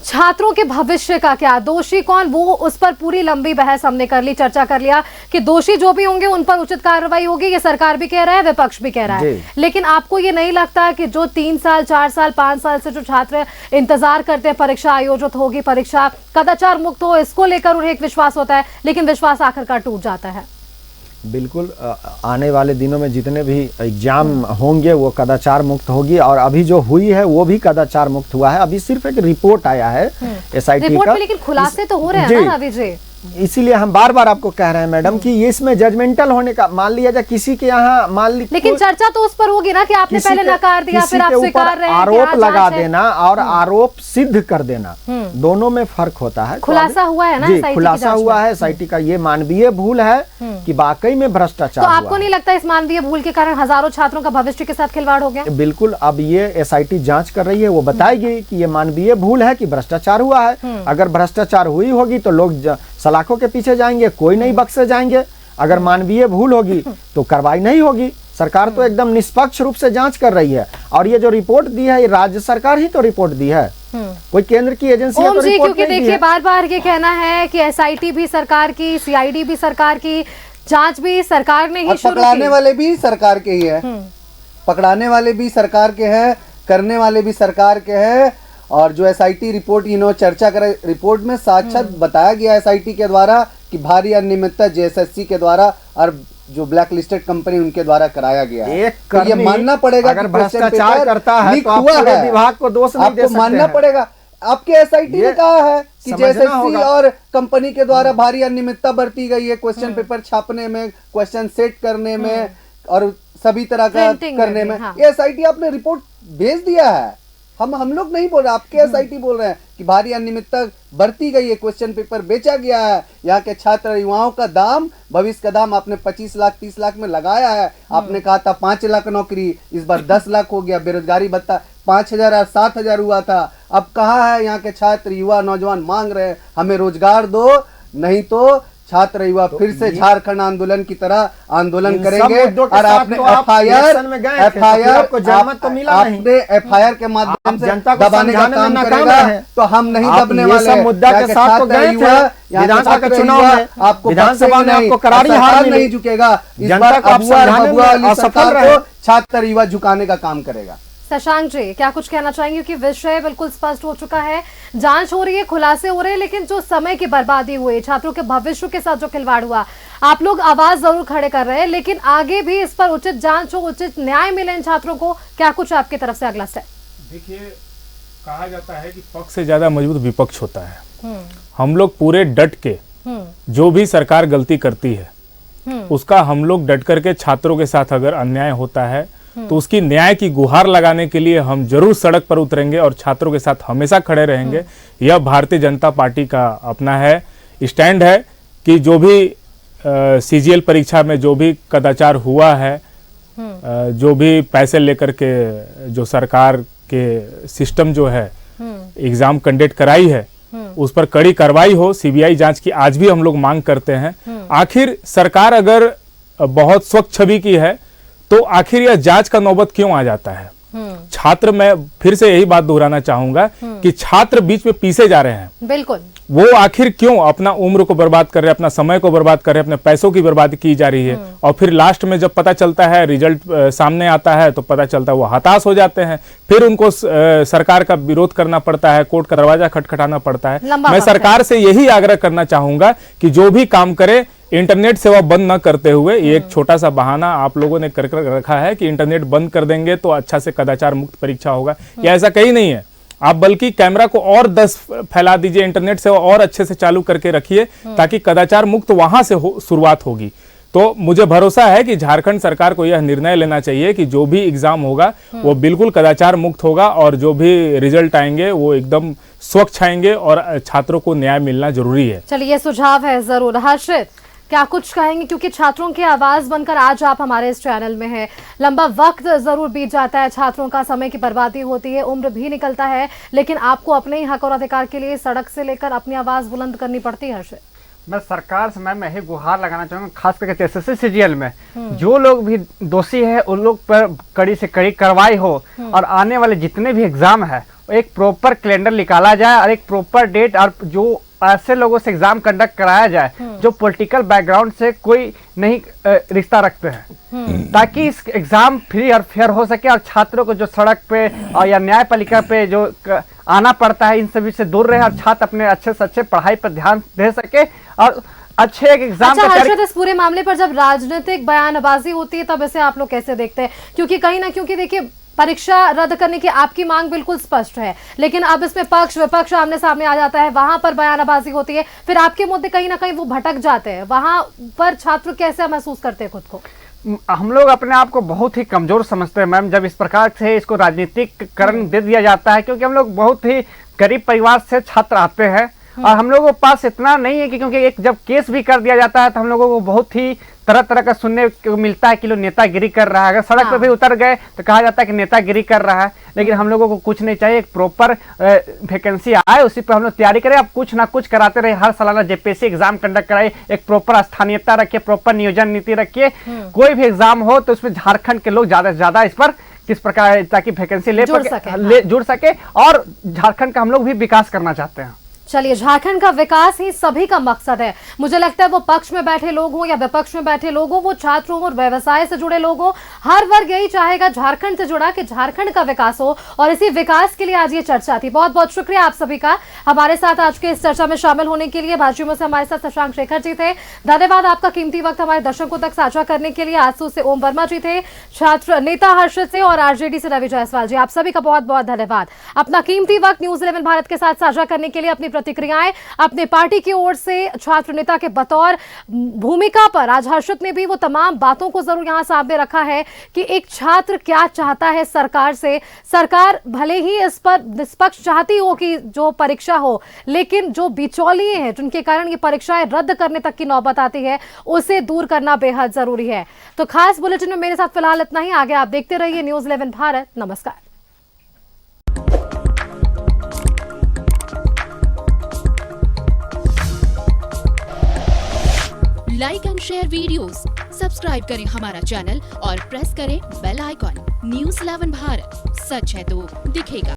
छात्रों के भविष्य का क्या, दोषी कौन, वो उस पर पूरी लंबी बहस हमने कर ली, चर्चा कर लिया कि दोषी जो भी होंगे उन पर उचित कार्रवाई होगी, ये सरकार भी कह रहा है, विपक्ष भी कह रहा है। लेकिन आपको ये नहीं लगता कि जो 3 साल 4 साल 5 साल से जो छात्र इंतजार करते हैं परीक्षा आयोजित होगी, परीक्षा कदाचार मुक्त हो, इसको लेकर उन्हें एक विश्वास होता है, लेकिन विश्वास आखिरकार टूट जाता है? बिल्कुल, आने वाले दिनों में जितने भी एग्जाम होंगे वो कदाचार मुक्त होगी, और अभी जो हुई है वो भी कदाचार मुक्त हुआ है। अभी सिर्फ एक रिपोर्ट आया है एसआईटी रिपोर्ट का, में, लेकिन खुलासे तो हो रहे हैं ना रवि जी। इसीलिए हम बार बार आपको कह रहे हैं मैडम कि ये इसमें जजमेंटल होने का, मान लिया जाए किसी के यहाँ मान ली, लेकिन चर्चा तो उस पर होगी ना कि आपने किसी पहले के- नकार दिया, किसी फिर आप के ऊपर स्वीकार रहे हैं कि आरोप हाँ, लगा जांच है। देना और आरोप सिद्ध कर देना, दोनों में फर्क होता है। खुलासा हुआ है ना जी, SIT की खुलासा जांच हुआ में। है एसआईटी का, ये मानवीय भूल है कि वाकई में भ्रष्टाचार तो हुआ आपको है। नहीं लगता इस मानवीय भूल के कारण हजारों छात्रों का भविष्य के साथ खिलवाड़ हो गया? बिल्कुल, अब ये एसआईटी जांच कर रही है, वो बताएगी कि ये मानवीय भूल है कि भ्रष्टाचार हुआ है। अगर भ्रष्टाचार हुई होगी तो लोग सलाखों के पीछे जाएंगे, कोई नहीं बख्शे जाएंगे। अगर मानवीय भूल होगी तो कार्रवाई नहीं होगी। सरकार तो एकदम निष्पक्ष रूप से जांच कर रही है, और ये जो रिपोर्ट दी है ये राज्य सरकार ही तो रिपोर्ट दी है, कोई केंद्र की एजेंसी ओम तो जी, रिपोर्ट क्योंकि नहीं दी देखिए है। बार बार ये कहना है कि एसआईटी भी सरकार की, सीआईडी भी सरकार की, जांच भी सरकार ने ही और शुरू पकड़ाने की। वाले भी सरकार के ही है, पकड़ाने वाले भी सरकार के हैं, करने वाले भी सरकार के हैं। और जो एसआईटी रिपोर्ट चर्चा करे, रिपोर्ट में साक्षात बताया गया एसआईटी के द्वारा कि भारी अनियमितता जेएसएससी के द्वारा और जो ब्लैक लिस्टेड कंपनी उनके द्वारा कराया गया है। एक तो ये कर्मी मानना पड़ेगा अगर कि क्वेश्चन भ्रष्टाचार पेपर करता है लीक तो आप हुआ पूरे है। विभाग को दोष नहीं दे आपको सकते मानना हैं। पड़ेगा। आपके एसआईटी ने ये कहा है कि समझना जेएसएससी होगा। और कंपनी के द्वारा भारी अनियमितता बरती गई है क्वेश्चन पेपर छापने में, क्वेश्चन सेट करने में और सभी तरह का Printing में करने भी, में। हाँ। ये एसआईटी आपने रिपोर्ट भेज दिया है, हम लोग नहीं बोल रहे, आपके एसआईटी बोल रहे हैं कि भारी अनियमितता बरती गई है, क्वेश्चन पेपर बेचा गया है, यहाँ के छात्र युवाओं का दाम, भविष्य का दाम आपने 25 लाख 30 लाख में लगाया है। आपने कहा था 5 लाख नौकरी, इस बार 10 लाख हो गया। बेरोजगारी भत्ता 5,000 और 7,000 हुआ था, अब कहाँ है? यहाँ के छात्र युवा नौजवान मांग रहे हैं हमें रोजगार दो, नहीं तो छात्र युवा फिर से झारखंड आंदोलन की तरह आंदोलन इन सब करेंगे। मुद्दों के और साथ आपने तो आप एफआईआर इलेक्शन में गए थे, तो फिर आपको जनमत तो मिला नहीं। आपने एफआईआर के माध्यम आप से जनता को दबाने का समझाने में काम नाकाम करेगा, रहे। तो हम नहीं आप दबने ये वाले सब हैं। मुद्दा यहाँ के के साथ तो छात्र गए थे। युवा, यहाँ के विधानसभा छात्र के चुनाव युवा में आपको विधानसभा में बख्शेंगे आपको करारी नहीं, हार सरकार मिली। नहीं झुकेगा। इस जनता बार को आप अबुआ और समझाने बबुआ में वाली असफल सरकार रहे। को छात्र युवा झुकाने का काम करेगा। शशांक जी, क्या कुछ कहना चाहेंगे? क्योंकि विषय बिल्कुल स्पष्ट हो चुका है, जांच हो रही है, खुलासे हो रहे हैं, लेकिन जो समय की बर्बादी हुई, छात्रों के भविष्य के साथ जो खिलवाड़ हुआ, आप लोग आवाज जरूर खड़े कर रहे हैं, लेकिन आगे भी इस पर उचित जांच हो, उचित न्याय मिले इन छात्रों को। क्या कुछ आपकी तरफ से अगला स्टेप? देखिए, कहा जाता है कि पक्ष से ज्यादा मजबूत विपक्ष होता है। हम लोग पूरे डट के, जो भी सरकार गलती करती है उसका हम लोग डट करके, छात्रों के साथ अगर अन्याय होता है तो उसकी न्याय की गुहार लगाने के लिए हम जरूर सड़क पर उतरेंगे और छात्रों के साथ हमेशा खड़े रहेंगे। यह भारतीय जनता पार्टी का अपना है स्टैंड है कि जो भी सीजीएल परीक्षा में जो भी कदाचार हुआ है, जो भी पैसे लेकर के जो सरकार के सिस्टम जो है एग्जाम कंडक्ट कराई है, उस पर कड़ी कार्रवाई हो, सीबीआई जांच की आज भी हम लोग मांग करते हैं। आखिर सरकार अगर बहुत स्वच्छ छवि की है तो आखिर यह जांच का नौबत क्यों आ जाता है? छात्र, मैं फिर से यही बात दोहराना चाहूंगा कि छात्र बीच में पीछे जा रहे हैं। बिल्कुल, वो आखिर क्यों अपना उम्र को बर्बाद कर रहे हैं, अपना समय को बर्बाद कर रहे हैं, अपने पैसों की बर्बादी की जा रही है, और फिर लास्ट में जब पता चलता है, रिजल्ट सामने आता है तो पता चलता है वो हताश हो जाते हैं, फिर उनको सरकार का विरोध करना पड़ता है, कोर्ट का दरवाजा खटखटाना पड़ता है। मैं सरकार से यही आग्रह करना चाहूंगा कि जो भी काम करे, इंटरनेट सेवा बंद न करते हुए, ये एक छोटा सा बहाना आप लोगों ने कर रखा है कि इंटरनेट बंद कर देंगे तो अच्छा से कदाचार मुक्त परीक्षा होगा, या ऐसा कहीं नहीं है। आप बल्कि कैमरा को और 10 फैला दीजिए, इंटरनेट सेवा और अच्छे से चालू करके रखिए, ताकि कदाचार मुक्त वहां से शुरुआत होगी। तो मुझे भरोसा है कि झारखंड सरकार को यह निर्णय लेना चाहिए कि जो भी एग्जाम होगा वो बिल्कुल कदाचार मुक्त होगा और जो भी रिजल्ट आएंगे वो एकदम स्वच्छ आएंगे और छात्रों को न्याय मिलना जरूरी है। चलिए, ये सुझाव है जरूर। हर्षित, क्या कुछ कहेंगे, क्योंकि छात्रों की आवाज बनकर आज आप हमारे इस चैनल में हैं। लंबा वक्त जरूर बीत जाता है, छात्रों का समय की बर्बादी होती है, उम्र भी निकलता है, लेकिन आपको अपने ही हक और अधिकार के लिए सड़क से लेकर अपनी आवाज बुलंद करनी पड़ती है। हर्षित, मैं सरकार से मैं यही गुहार लगाना चाहूंगा, खास करके एसएससी सीजीएल में जो लोग भी दोषी है उन लोग पर कड़ी से कड़ी कार्रवाई हो और आने वाले जितने भी एग्जाम है एक प्रॉपर कैलेंडर निकाला जाए और एक प्रॉपर डेट, और जो ऐसे लोगों से एग्जाम कंडक्ट कराया जाए जो पॉलिटिकल बैकग्राउंड से कोई नहीं रिश्ता रखते हैं, ताकि इस एग्जाम फ्री और फेयर हो सके और छात्रों को जो सड़क पे और या न्यायपालिका पे जो आना पड़ता है इन सभी से दूर रहे और छात्र अपने अच्छे से अच्छे पढ़ाई पर ध्यान दे सके और अच्छे एक एग्जाम। अच्छा हर्षित, इस पूरे मामले पर जब राजनीतिक बयानबाजी होती है तब इसे आप लोग कैसे देखते हैं? क्योंकि कहीं ना क्योंकि देखिए, परीक्षा रद्द करने की आपकी मांग बिल्कुल स्पष्ट है, लेकिन अब इसमें पक्ष विपक्ष आमने सामने आ जाता है, वहां पर बयानबाजी होती है, फिर आपके मुद्दे कहीं ना कहीं वो भटक जाते हैं। वहां पर छात्र कैसे महसूस करते हैं खुद को? हम लोग अपने आप को बहुत ही कमजोर समझते हैं मैम, जब इस प्रकार से इसको राजनीतिकरण दे दिया जाता है, क्योंकि हम लोग बहुत ही गरीब परिवार से छात्र आते हैं और हम लोगों के पास इतना नहीं है कि, क्योंकि एक जब केस भी कर दिया जाता है तो हम लोगों को बहुत ही तरह तरह का सुनने को मिलता है कि लोग नेतागिरी कर रहा है। अगर सड़क पे भी उतर गए तो कहा जाता है कि नेतागिरी कर रहा है, लेकिन हम लोगों को कुछ नहीं चाहिए, एक प्रॉपर वैकेंसी आए उसी पर हम लोग तैयारी करें। अब कुछ ना कुछ कराते रहे, हर सालाना जेपीएससी एग्जाम कंडक्ट कराए, एक प्रॉपर स्थानीयता रखिए, प्रॉपर नियोजन नीति रखिए, कोई भी एग्जाम हो तो उसमें झारखंड के लोग ज्यादा से ज्यादा इस पर किस प्रकार ताकि वैकेंसी जुड़ सके और झारखंड का हम लोग भी विकास करना चाहते हैं। चलिए, झारखंड का विकास ही सभी का मकसद है। मुझे लगता है वो पक्ष में बैठे लोग हों या विपक्ष में बैठे लोग हों, वो छात्र हों और व्यवसाय से जुड़े लोग हों, हर वर्ग यही चाहेगा झारखंड से जुड़ा कि झारखंड का विकास हो, और इसी विकास के लिए आज ये चर्चा थी। बहुत बहुत शुक्रिया आप सभी का हमारे साथ आज के इस चर्चा में शामिल होने के लिए। भाजयुमो से हमारे साथ शशांक शेखर जी थे, धन्यवाद आपका कीमती वक्त हमारे दर्शकों तक साझा करने के लिए। आसू से ओम वर्मा जी थे, छात्र नेता हर्षित से, और आरजेडी से रवि जायसवाल जी, आप सभी का बहुत बहुत धन्यवाद अपना कीमती वक्त न्यूज 11 भारत के साथ साझा करने के लिए। अपनी प्रतिक्रियाएं अपने पार्टी की ओर से छात्र नेता के बतौर भूमिका पर आज हर्षित ने भी वो तमाम बातों को जरूर यहां सामने रखा है कि एक छात्र क्या चाहता है सरकार से। सरकार भले ही इस पर निष्पक्ष चाहती हो कि जो परीक्षा हो, लेकिन जो बिचौलिए हैं जिनके कारण ये परीक्षाएं रद्द करने तक की नौबत आती है, उसे दूर करना बेहद जरूरी है। तो खास बुलेटिन में मेरे साथ फिलहाल इतना ही। आगे आप देखते रहिए न्यूज 11 भारत। नमस्कार। Like and share videos, subscribe करें हमारा चैनल और प्रेस करें बेल आइकॉन। न्यूज़ 11 भारत, सच है तो दिखेगा।